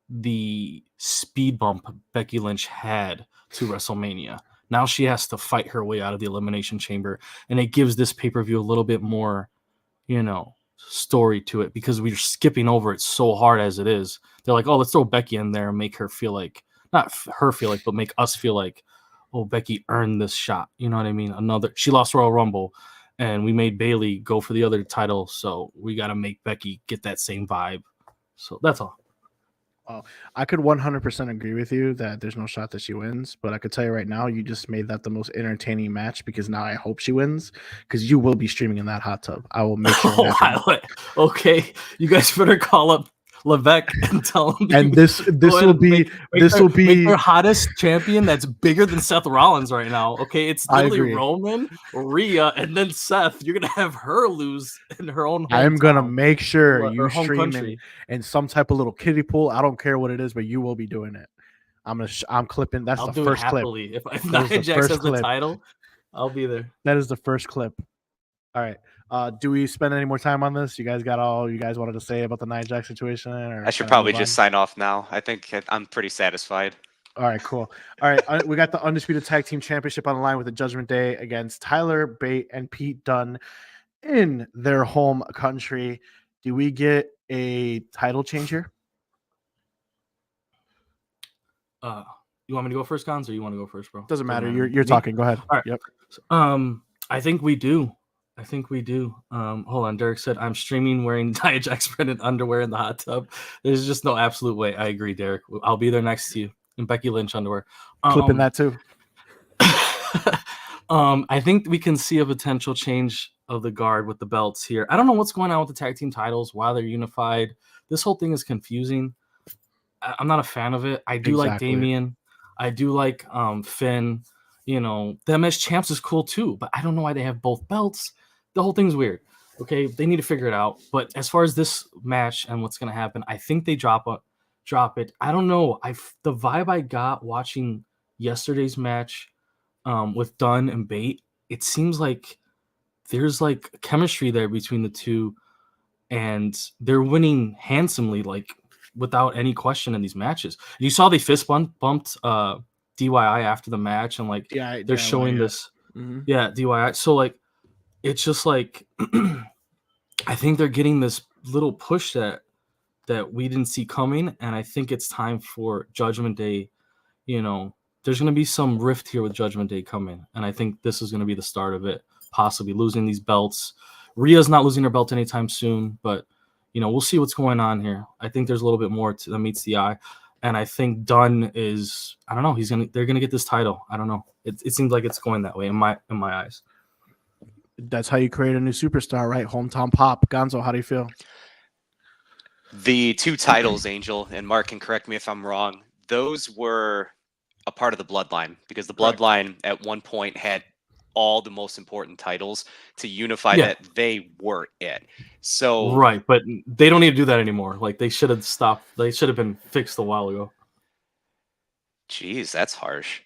the speed bump Becky Lynch had to WrestleMania. Now she has to fight her way out of the Elimination Chamber, and it gives this pay-per-view a little bit more, story to it, because we're skipping over it so hard as it is. They're like, oh, let's throw Becky in there and make her feel like, not her feel like, but make us feel like, oh, Becky earned this shot. You know what I mean? She lost Royal Rumble, and we made Bayley go for the other title, so we got to make Becky get that same vibe. So that's all. Oh, I could 100% agree with you that there's no shot that she wins, but I could tell you right now, you just made that the most entertaining match, because now I hope she wins, because you will be streaming in that hot tub. I will make sure. Okay, you guys better call up Levesque and tell him. And this will be her hottest champion that's bigger than Seth Rollins right now. Okay, it's literally Roman, Rhea, and then Seth. You're gonna have her lose in her own hometown. I'm gonna make sure you stream country in some type of little kiddie pool. I don't care what it is, but you will be doing it. I'm clipping. That's the first clip. If Nia Jax has the title, I'll be there. That is the first clip. All right. Do we spend any more time on this? You guys got all you guys wanted to say about the Nia Jax situation? Or I should probably just sign off now. I think I'm pretty satisfied. All right, cool. All right, we got the Undisputed Tag Team Championship on the line with the Judgment Day against Tyler Bate and Pete Dunne in their home country. Do we get a title change here? You want me to go first, Gonz, or you want to go first, bro? Doesn't matter. You're talking. Go ahead. All right. Yep. I think we do. Hold on. Derek said, I'm streaming wearing Nia Jax printed underwear in the hot tub. There's just no absolute way. I agree, Derek. I'll be there next to you in Becky Lynch underwear. Clipping that too. I think we can see a potential change of the guard with the belts here. I don't know what's going on with the tag team titles, why they're unified. This whole thing is confusing. I'm not a fan of it. I do like Damian. I do like Finn. Them as champs is cool too, but I don't know why they have both belts. The whole thing's weird. Okay, they need to figure it out. But as far as this match and what's going to happen, I think they drop it. I don't know. The vibe I got watching yesterday's match with Dunne and Bate, it seems like there's like chemistry there between the two, and they're winning handsomely, like without any question in these matches. You saw they fist bumped DIY after the match, and like they're showing this. Mm-hmm. Yeah, DIY. So like, it's just like I think they're getting this little push that we didn't see coming, and I think it's time for Judgment Day. There's going to be some rift here with Judgment Day coming, and I think this is going to be the start of it, possibly losing these belts. Rhea's not losing her belt anytime soon, but we'll see what's going on here. I think there's a little bit more that meets the eye, and I think Dunne is, I don't know, they're gonna get this title. I don't know. It seems like it's going that way in my eyes. That's how you create a new superstar, right? Hometown pop. Gonzo, how do you feel? The two titles, Angel and Mark can correct me if I'm wrong, those were a part of the bloodline, because the bloodline at one point had all the most important titles to unify that they were it. So right, but they don't need to do that anymore. Like, they should have stopped. They should have been fixed a while ago. Jeez, that's harsh.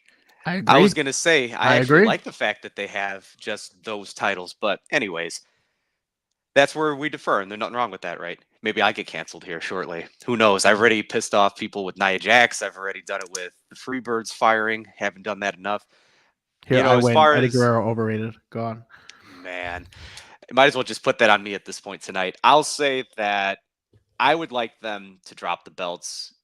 I agree. I was gonna say I actually agree. like the fact that they have just those titles, but anyways, that's where we defer, and there's nothing wrong with that, right? Maybe I get canceled here shortly. Who knows? I've already pissed off people with Nia Jax. I've already done it with the Freebirds firing. Haven't done that enough. Here, I win. Eddie Guerrero overrated. Go on. Man, might as well just put that on me at this point tonight. I'll say that I would like them to drop the belts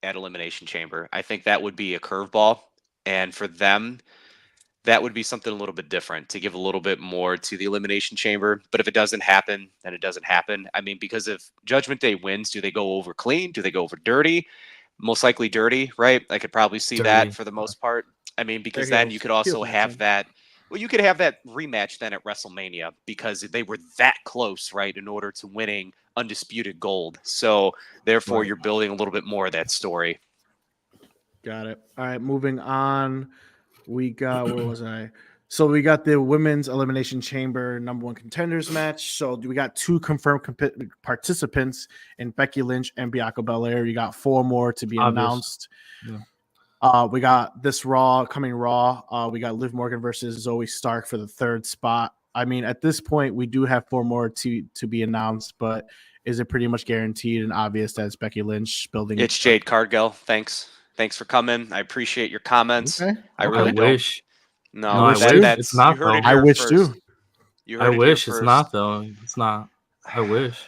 at Elimination Chamber. I think that would be a curveball. And for them, that would be something a little bit different, to give a little bit more to the Elimination Chamber. But if it doesn't happen, then it doesn't happen. I mean, because if Judgment Day wins, do they go over clean? Do they go over dirty? Most likely dirty, right? I could probably see that for the most part. I mean, because then you could also have that. Well, you could have that rematch then at WrestleMania, because they were that close, right, in order to winning undisputed gold. So therefore, you're building a little bit more of that story. Got it. All right, moving on. We got, where was I? So we got the Women's Elimination Chamber #1 contenders match. So we got 2 confirmed participants in Becky Lynch and Bianca Belair. You got 4 more to be announced. Yeah. We got this Raw. We got Liv Morgan versus Zoe Stark for the 3rd spot. I mean, at this point, we do have 4 more to be announced, but is it pretty much guaranteed and obvious that it's Becky Lynch building? It's Jade Cargill. Thanks for coming. I appreciate your comments. Okay. I really don't. wish. No, I wish that, too. that's It's not, you heard it though. I here wish first. too. You heard I it wish here it's first. not, though. It's not. I wish.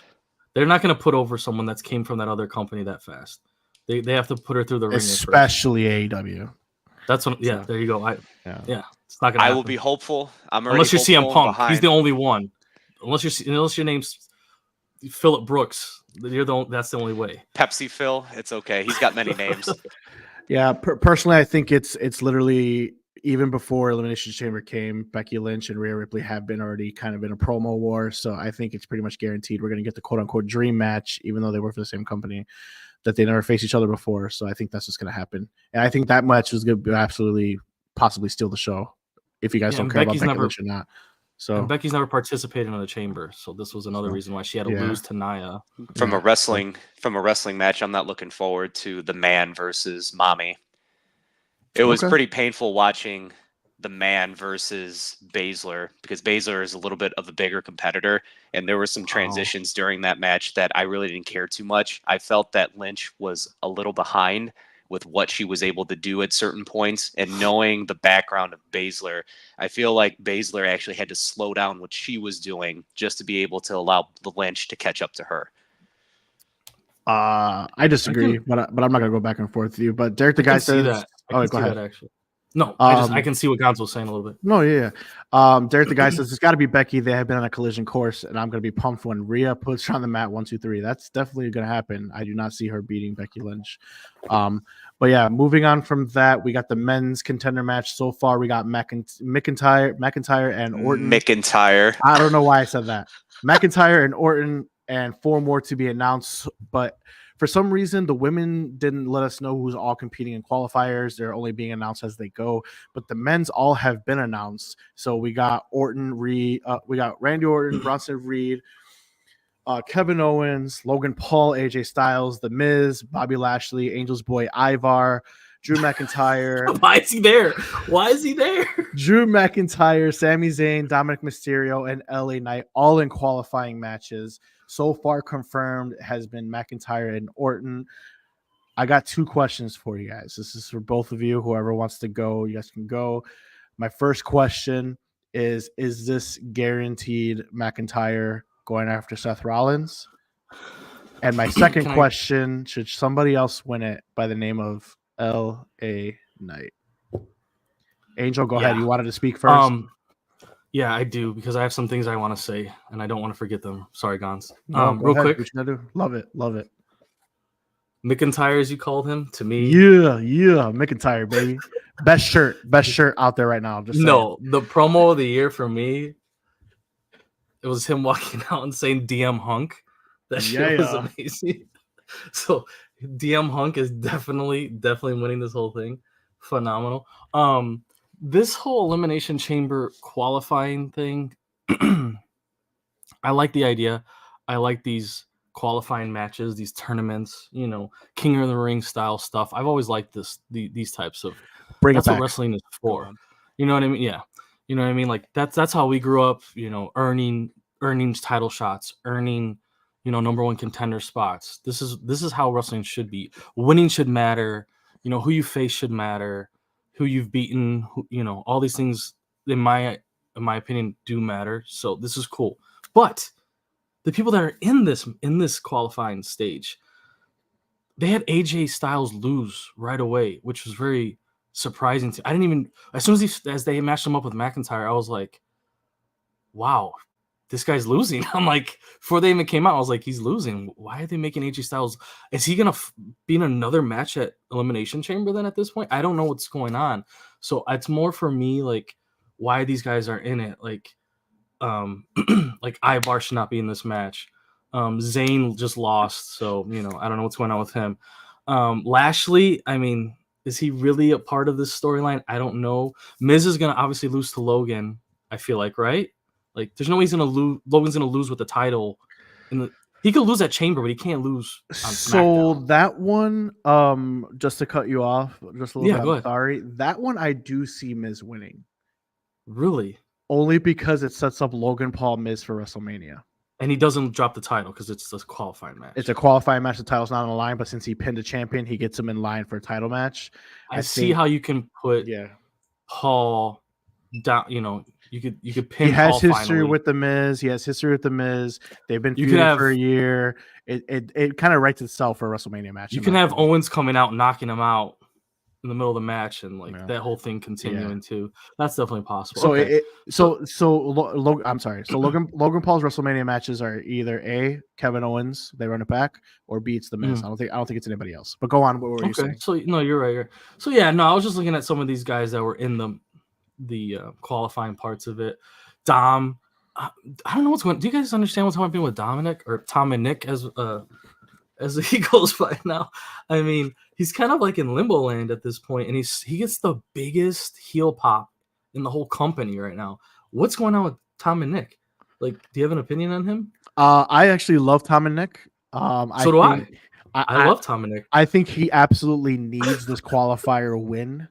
They're not going to put over someone that's came from that other company that fast. They have to put her through the ringer first. Especially AEW. That's what. Yeah, there you go. Yeah, it's not going to happen. I will be hopeful. I'm already unless you're CM hopeful Punk. behind. He's the only one. Unless your name's Phillip Brooks, that's the only way. Pepsi Phil. It's okay. He's got many names. Yeah, personally, I think it's literally even before Elimination Chamber came, Becky Lynch and Rhea Ripley have been already kind of in a promo war. So I think it's pretty much guaranteed we're going to get the quote unquote dream match, even though they work for the same company, that they never faced each other before. So I think that's what's going to happen. And I think that match is going to absolutely possibly steal the show if you guys don't care about Becky Lynch or not. So and Becky's never participated in the chamber, so this was another reason why she had to lose to Nia. From a wrestling match, I'm not looking forward to the Man versus Mommy. It was pretty painful watching the Man versus Baszler because Baszler is a little bit of a bigger competitor, and there were some transitions during that match that I really didn't care too much. I felt that Lynch was a little behind with what she was able to do at certain points, and knowing the background of Baszler, I feel like Baszler actually had to slow down what she was doing just to be able to allow the Lynch to catch up to her. I disagree, but I'm not gonna go back and forth with you. But Derek, the guy says, that. "Oh, go ahead." Actually, no, I can see what Gonzo's saying a little bit. No, yeah. Derek, the guy says it's got to be Becky. They have been on a collision course, and I'm gonna be pumped when Rhea puts her on the mat 1, 2, 3. That's definitely gonna happen. I do not see her beating Becky Lynch. But yeah, moving on from that, we got the men's contender match so far. We got McIntyre and Orton. McIntyre. I don't know why I said that. McIntyre and Orton, and 4 more to be announced. But for some reason, the women didn't let us know who's all competing in qualifiers. They're only being announced as they go. But the men's all have been announced. So we got Orton, we got Randy Orton, Bronson Reed, Kevin Owens, Logan Paul, AJ Styles, The Miz, Bobby Lashley, Angel's boy Ivar, Drew McIntyre. Why is he there? Drew McIntyre, Sami Zayn, Dominic Mysterio, and LA Knight, all in qualifying matches. So far confirmed has been McIntyre and Orton. I got 2 questions for you guys. This is for both of you. Whoever wants to go, you guys can go. My first question is this guaranteed McIntyre going after Seth Rollins? And my second question, should somebody else win it by the name of LA Knight? Angel, go ahead. You wanted to speak first? Yeah, I do, because I have some things I want to say, and I don't want to forget them. Sorry, Gons. No, real ahead. quick. What you gotta do? Love it. McIntyre, as you called him, to me. Yeah, McIntyre, baby. Best shirt out there right now. Just no, the promo of the year for me, it was him walking out and saying DM Hunk. That shit was amazing. So DM Hunk is definitely winning this whole thing. Phenomenal. This whole Elimination Chamber qualifying thing, I like the idea. I like these qualifying matches, these tournaments, King of the Ring style stuff. I've always liked these types of. That's what wrestling is for. You know what I mean? Yeah. You know what I mean? Like that's how we grew up. Earning title shots, earning number 1 contender spots. This is how wrestling should be. Winning should matter. Who you face should matter. Who you've beaten, all these things, in my opinion, do matter. So this is cool. But the people that are in this qualifying stage, they had AJ Styles lose right away, which was very surprising. I didn't even, as soon as they matched him up with McIntyre, I was like, wow, this guy's losing. I'm like, before they even came out, I was like, he's losing. Why are they making AJ Styles? Is he going to be in another match at Elimination Chamber then at this point? I don't know what's going on. So it's more for me, like, why these guys are in it. Like, like Ivar should not be in this match. Zayn just lost. So, I don't know what's going on with him. Lashley, I mean, is he really a part of this storyline? I don't know. Miz is going to obviously lose to Logan, I feel like, right? Like, there's no way Logan's gonna lose with the title. He could lose at Chamber, but he can't lose on SmackDown. So that one, just to cut you off, just a little bit. Go ahead. Sorry, that one I do see Miz winning. Really? only because it sets up Logan Paul Miz for WrestleMania. And he doesn't drop the title because it's this qualifying match. It's a qualifying match. The title's not on the line, but since he pinned a champion, he gets him in line for a title match. I see how you can put Paul down. You know, you could pin. He has Paul history finally. with the Miz. He has history with the Miz. They've been You feuding could have- for a year. It kind of writes itself for a WrestleMania match. You can have Owens coming out, knocking him out in the middle of the match, and like Yeah. that whole thing continuing too. That's definitely possible. So Okay. I'm sorry. So Logan Paul's WrestleMania matches are either A, Kevin Owens, they run it back, or B, it's the Miz. I don't think it's anybody else. But go on. What were you saying? So no, you're right. So yeah, no, I was just looking at some of these guys that were in the qualifying parts of it. Dom, I don't know what's going. Do you guys understand what's happening with Dominic or Tom and Nick as he goes by now? I mean, he's kind of like in limbo land at this point, and he gets the biggest heel pop in the whole company right now. What's going on with Tom and Nick? Like, do you have an opinion on him? I actually love Tom and Nick. So do I. I love Tom and Nick. I think he absolutely needs this qualifier win.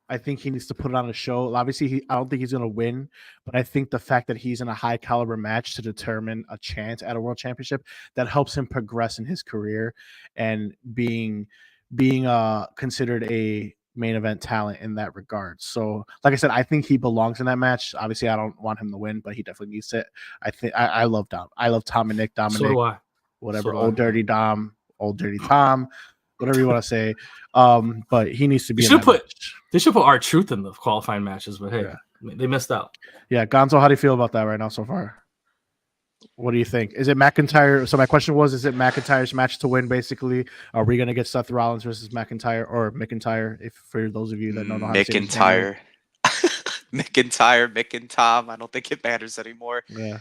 I think he needs to put it on a show. Obviously, I don't think he's going to win, but I think the fact that he's in a high caliber match to determine a chance at a world championship, that helps him progress in his career and being considered a main event talent in that regard. So, like I said, I think he belongs in that match. Obviously, I don't want him to win, but he definitely needs it. I love Dom. I love Tom and Nick. Dominic, So do I. whatever, old dirty Dom, old dirty Tom, whatever you want to say. But he needs to be. They should put R-Truth in the qualifying matches, but hey, they missed out. Yeah, Gonzo, how do you feel about that right now so far? What do you think? Is it McIntyre? So my question was, is it McIntyre's match to win, basically? Are we going to get Seth Rollins versus McIntyre or McIntyre, if for those of you that don't know how to say his name? McIntyre, Mick and Tom. I don't think it matters anymore. Yeah.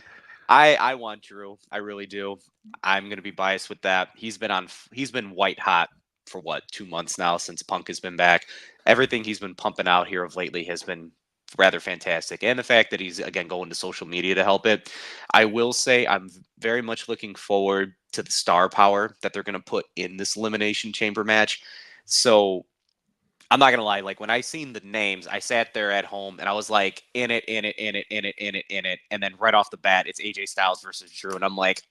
I want Drew. I really do. I'm going to be biased with that. He's been white hot for what, 2 months now since Punk has been back. Everything he's been pumping out here of lately has been rather fantastic. And the fact that he's, again, going to social media to help it. I will say I'm very much looking forward to the star power that they're going to put in this Elimination Chamber match. So I'm not going to lie. Like, when I seen the names, I sat there at home and I was like, in it. And then right off the bat, it's AJ Styles versus Drew. And I'm like,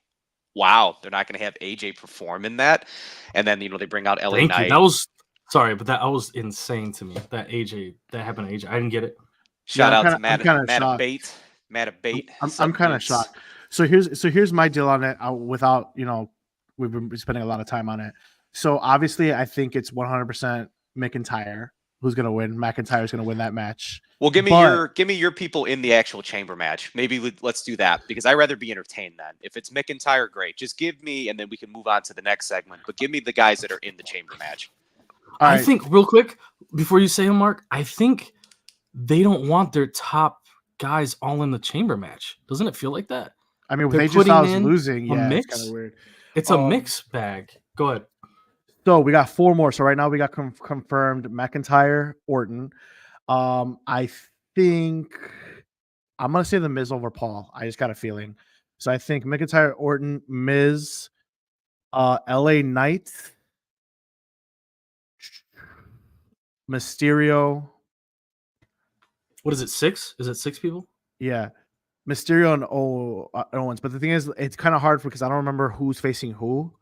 wow, they're not going to have AJ perform in that. And then, they bring out LA Knight. That was, sorry, but that was insane to me. That happened to AJ. I didn't get it. Shout out to Matt Bate. I'm kind of shocked. So here's my deal on it. Without, we've been spending a lot of time on it. So obviously, I think it's 100% McIntyre who's going to win. McIntyre's going to win that match. Well, give me your people in the actual chamber match. Maybe let's do that, because I'd rather be entertained then. If it's McIntyre, great. Just give me, and then we can move on to the next segment. But give me the guys that are in the chamber match. I think, real quick, before you say them, Mark, I think they don't want their top guys all in the chamber match. Doesn't it feel like that? I mean, with AJ Styles losing, it's kind of weird. It's a mix bag. Go ahead. So we got 4 more. So right now we got confirmed McIntyre, Orton. I think I'm gonna say the Miz over Paul. I just got a feeling. So I think McIntyre, Orton, Miz, LA Knight, Mysterio. What is it? 6? Is it 6 people? Yeah, Mysterio and Owens. But the thing is, it's kind of hard because I don't remember who's facing who.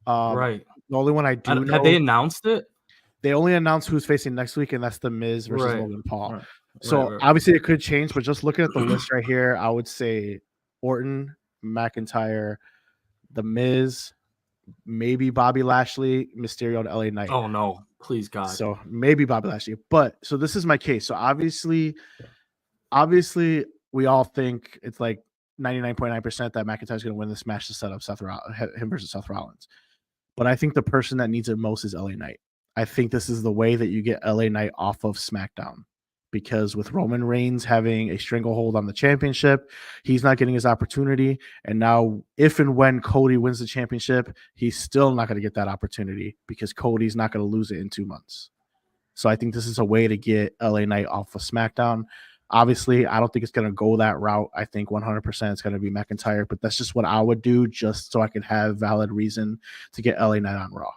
Right. The only one I do know. Have they announced it? They only announced who's facing next week, and that's the Miz versus Logan Paul. Right. So obviously it could change, but just looking at the list right here, I would say Orton, McIntyre, the Miz, maybe Bobby Lashley, Mysterio, and LA Knight. Oh no, please God. So maybe Bobby Lashley. But so this is my case. So obviously we all think it's like 99.9% that McIntyre's going to win this match to set up him versus Seth Rollins. But I think the person that needs it most is LA Knight. I think this is the way that you get LA Knight off of SmackDown, because with Roman Reigns having a stranglehold on the championship, he's not getting his opportunity. And now if and when Cody wins the championship, he's still not going to get that opportunity because Cody's not going to lose it in 2 months. So I think this is a way to get LA Knight off of SmackDown. Obviously, I don't think it's going to go that route. I think 100% it's going to be McIntyre, but that's just what I would do just so I could have valid reason to get LA Knight on Raw.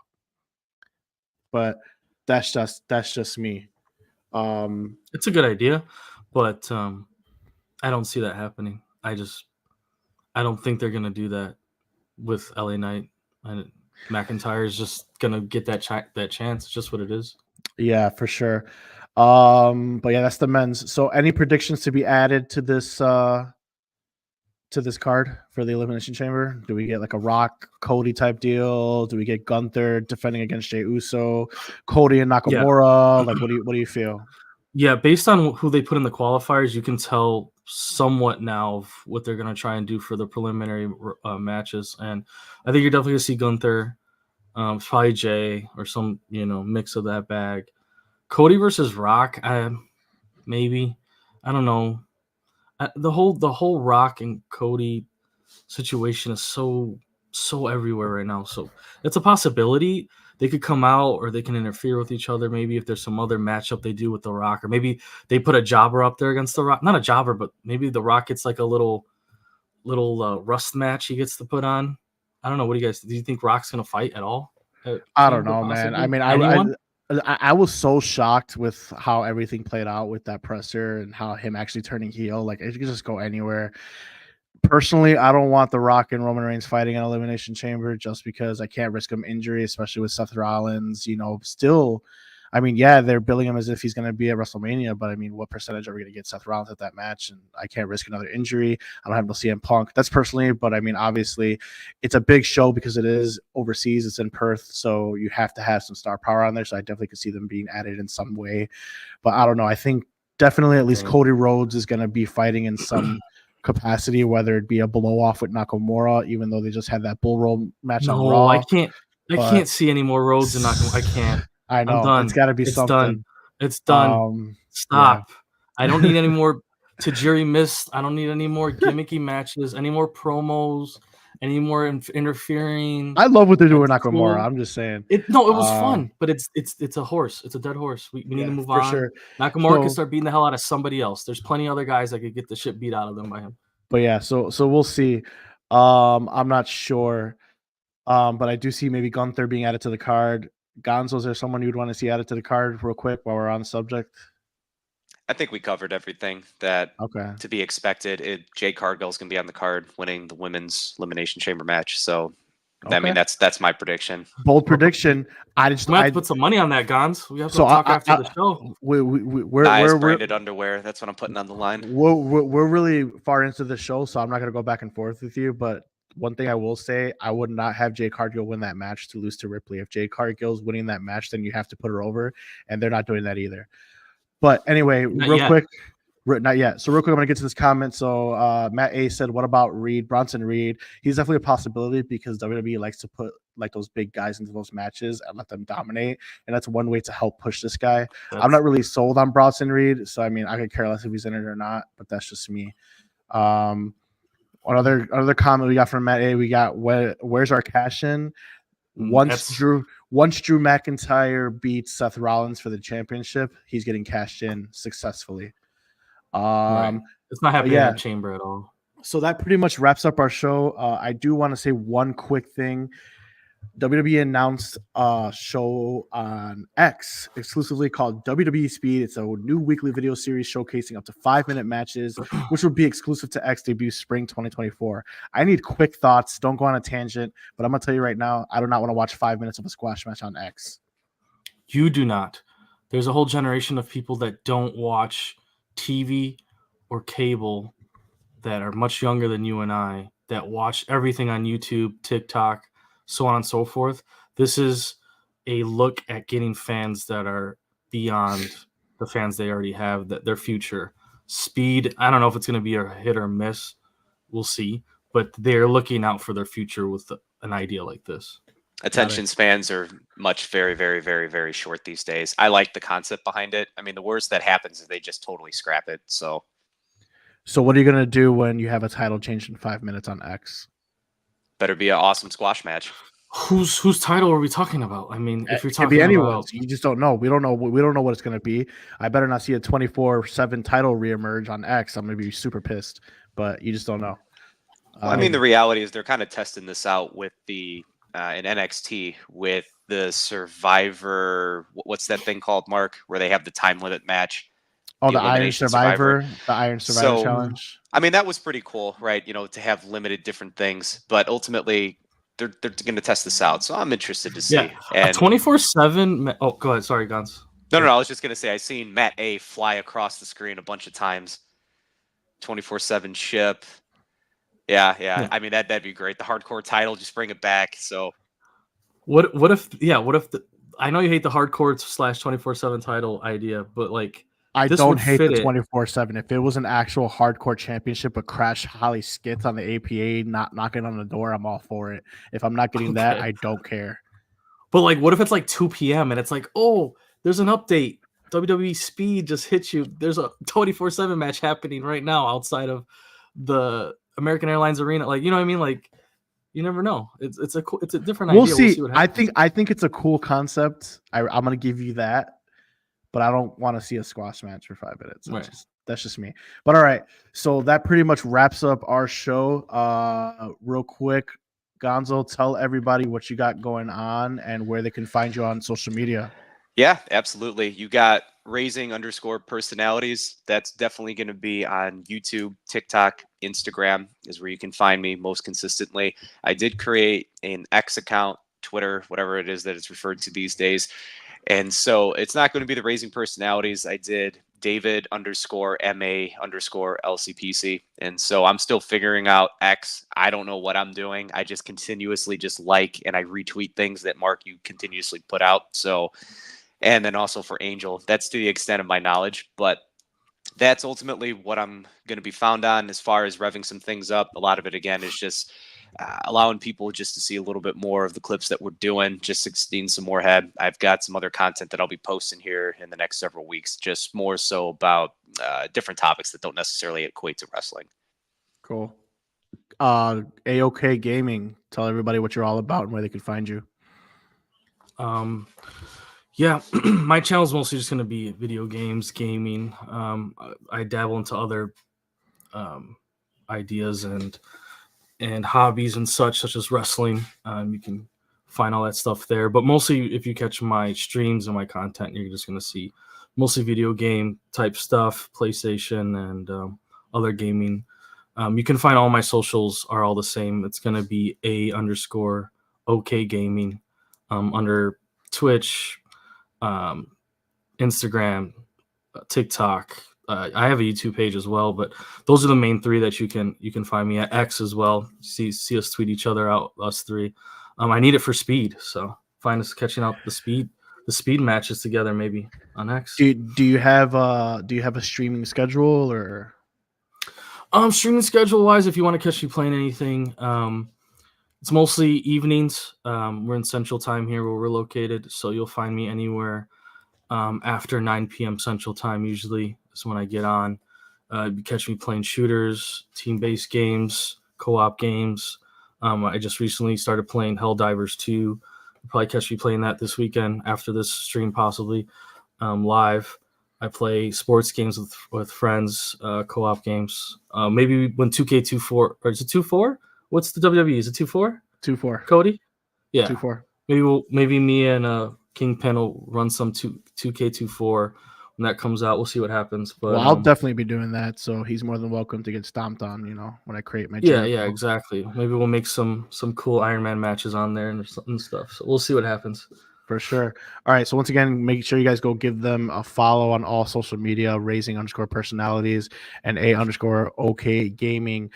But that's just me. It's a good idea, but I don't see that happening. I don't think they're gonna do that with LA Knight, and McIntyre is just gonna get that chance. It's just what it is. Yeah, for sure. But yeah, that's the men's. So any predictions to be added to this card for the Elimination Chamber? Do we get like a Rock Cody type deal? Do we get Gunther defending against Jey Uso, Cody and Nakamura? Like, what do you feel? Yeah, based on who they put in the qualifiers, you can tell somewhat now of what they're going to try and do for the preliminary matches. And I think you're definitely going to see Gunther, probably Jay, or some mix of that bag. Cody versus Rock, maybe. I don't know. The whole Rock and Cody situation is so everywhere right now. So it's a possibility. They could come out, or they can interfere with each other. Maybe if there's some other matchup they do with The Rock, or maybe they put a jobber up there against The Rock. Not a jobber, but maybe The Rock gets like a little rust match he gets to put on. I don't know. What do you think Rock's gonna fight at all? I don't know, man. I mean, I was so shocked with how everything played out with that presser and how him actually turning heel. Like, it could just go anywhere. Personally, I don't want The Rock and Roman Reigns fighting an Elimination Chamber just because I can't risk him injury, especially with Seth Rollins. Still, I mean, yeah, they're billing him as if he's going to be at WrestleMania, but I mean, what percentage are we going to get Seth Rollins at that match? And I can't risk another injury. I don't have no CM Punk. That's personally, but I mean, obviously, it's a big show because it is overseas. It's in Perth, so you have to have some star power on there. So I definitely could see them being added in some way. But I don't know. I think definitely at least Cody Rhodes is going to be fighting in some capacity, whether it be a blow off with Nakamura, even though they just had that bull roll match on Raw. I can't see any more Rhodes and Nakamura. I can't. I know. I'm done. It's got to be something. Done. It's done. Stop. Yeah. I don't need any more Tajiri Mist. I don't need any more gimmicky matches, any more promos, any more interfering. I love what they're doing with Nakamura. Cool. I'm just saying. It was fun, but it's a horse. It's a dead horse. We need to move on. Sure. Nakamura can start beating the hell out of somebody else. There's plenty of other guys that could get the shit beat out of them by him. But yeah, so we'll see. I'm not sure. But I do see maybe Gunther being added to the card. Gonzo, is there someone you'd want to see added to the card real quick while we're on the subject? I think we covered everything that to be expected. Jade Cargill's going to be on the card winning the women's Elimination Chamber match. So, I mean, that's my prediction. Bold prediction. We have to put some money on that, Gons. We have to talk after the show. We're branded underwear. That's what I'm putting on the line. We're really far into the show, so I'm not going to go back and forth with you, but one thing I will say, I would not have Jade Cargill win that match to lose to Ripley. If Jade Cargill's winning that match, then you have to put her over, and they're not doing that either. But anyway, quick, not yet. So real quick, I'm going to get to this comment. So Matt A said, what about Bronson Reed? He's definitely a possibility because WWE likes to put like those big guys into those matches and let them dominate. And that's one way to help push this guy. I'm not really sold on Bronson Reed. So, I mean, I could care less if he's in it or not, but that's just me. Another comment we got from Matt A. We got where's our cash in? Once Drew McIntyre beats Seth Rollins for the championship, he's getting cashed in successfully. Right. It's not happening in the chamber at all. So that pretty much wraps up our show. I do want to say one quick thing. WWE announced a show on X exclusively called WWE Speed. It's a new weekly video series showcasing up to 5-minute matches, which will be exclusive to X, debut spring 2024. I need quick thoughts. Don't go on a tangent, but I'm going to tell you right now, I do not want to watch 5 minutes of a squash match on X. You do not. There's a whole generation of people that don't watch TV or cable that are much younger than you and I that watch everything on YouTube, TikTok, so on and so forth. This is a look at getting fans that are beyond the fans they already have, that their future. Speed, I don't know if it's going to be a hit or miss. We'll see. But they're looking out for their future with an idea like this. Attention spans are very, very, very, very short these days. I like the concept behind it. I mean, the worst that happens is they just totally scrap it. So what are you going to do when you have a title change in 5 minutes on X? Better be an awesome squash match. Whose title are we talking about? I mean, if you're talking be anyone's, you just don't know. We don't know what it's going to be. I better not see a 24/7 title reemerge on X. I'm going to be super pissed, but you just don't know. Well, I mean, the reality is they're kind of testing this out with the in NXT with the Survivor. What's that thing called, Mark? Where they have the time limit match. Oh, the the Iron Elimination Survivor, the Iron Survivor So, challenge. I mean, that was pretty cool, right? To have limited different things, but ultimately they're going to test this out. So I'm interested to see. A And 24/7. Oh, go ahead. Sorry, Gons. no, I was just going to say I seen Matt A fly across the screen a bunch of times. 24/7 ship. Yeah. I mean that'd be great. The hardcore title, just bring it back. So What if I know you hate the hardcore / 24/7 title idea, but like I this don't would hate fit the it. 24/7. If it was an actual hardcore championship, but Crash Holly skits on the APA, not knocking on the door, I'm all for it. If I'm not getting that, Okay. I don't care. But like, what if it's like 2 p.m. and it's like, oh, there's an update. WWE Speed just hit you. There's a 24/7 match happening right now outside of the American Airlines Arena. Like, you know what I mean? Like, you never know. It's a different We'll idea. see. We'll see what happens. I think it's a cool concept. I'm gonna give you that, but I don't want to see a squash match for 5 minutes. Right. That's just me. But all right, so that pretty much wraps up our show. Real quick, Gonzo, tell everybody what you got going on and where they can find you on social media. yeah, absolutely. You got raising_personalities. That's definitely going to be on YouTube, TikTok, Instagram is where you can find me most consistently. I did create an X account, Twitter, whatever it is that it's referred to these days. And so it's not going to be the Raising Personalities. I did David_MA_LCPC. And so I'm still figuring out X. I don't know what I'm doing. I just continuously just like and I retweet things that Marc, you continuously put out. So, and then also for Angel, that's to the extent of my knowledge. But that's ultimately what I'm going to be found on as far as revving some things up. A lot of it, again, is just allowing people just to see a little bit more of the clips that we're doing, just 16 some more head. I've got some other content that I'll be posting here in the next several weeks, just more so about different topics that don't necessarily equate to wrestling. Cool. AOK Gaming, tell everybody what you're all about and where they can find you. Yeah, my channel is mostly just going to be video games, gaming. I dabble into other ideas and hobbies and such as wrestling. You can find all that stuff there. But mostly, if you catch my streams and my content, you're just going to see mostly video game type stuff, PlayStation and other gaming. You can find all my socials are all the same. It's going to be _OK Gaming under Twitch, Instagram, TikTok. I have a YouTube page as well, but those are the main three that you can find me at. X as well. See us tweet each other out, us three. I need it for speed, so find us catching out the speed matches together maybe on X. Do you have a streaming schedule or? Streaming schedule wise, if you want to catch me playing anything, it's mostly evenings. We're in Central Time here where we're located, so you'll find me anywhere after 9 p.m. Central Time. Usually is when I get on. You catch me playing shooters, team-based games, co-op games. I just recently started playing Helldivers 2. You'll probably catch me playing that this weekend after this stream, possibly live. I play sports games with friends, co-op games. Maybe when 2K24, or is it 2-4? What's the WWE? Is it 2-4? 2-4. Cody? Yeah. 2-4. Maybe me and Kingpin will run some 2K24 when that comes out. We'll see what happens. But well, I'll definitely be doing that. So he's more than welcome to get stomped on, when I create my channel. channel. Yeah, exactly. Maybe we'll make some cool Iron Man matches on there and stuff. So we'll see what happens. For sure. All right. So once again, make sure you guys go give them a follow on all social media, raising_personalities and _OK Gaming.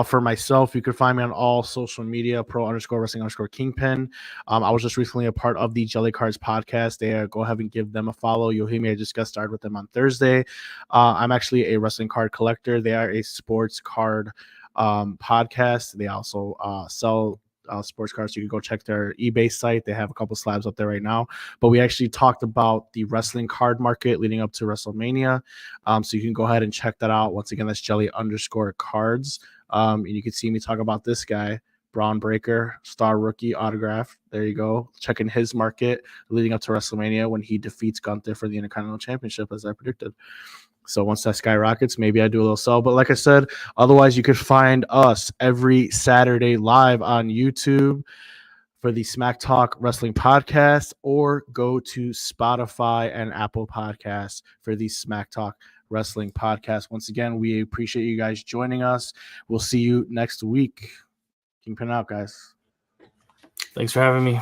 For myself, you can find me on all social media, pro_wrestling_kingpin. I was just recently a part of the Jelly Cards podcast. Go ahead and give them a follow. You'll hear me. I just got started with them on Thursday. I'm actually a wrestling card collector. They are a sports card podcast. They also sell sports cards. So you can go check their eBay site. They have a couple slabs up there right now. But we actually talked about the wrestling card market leading up to Wrestlemania. So you can go ahead and check that out. Once again, that's Jelly_cards. And you can see me talk about this guy, Braun Breaker, star rookie autograph. There you go. Checking his market leading up to Wrestlemania when he defeats Gunther for the Intercontinental Championship, as I predicted. So once that skyrockets, maybe I do a little sell. But like I said, otherwise you could find us every Saturday live on YouTube for the SmackTALK Wrestling Podcast, or go to Spotify and Apple Podcasts for the SmackTALK Wrestling Podcast. Once again, we appreciate you guys joining us. We'll see you next week. Kingpin out, guys. Thanks for having me.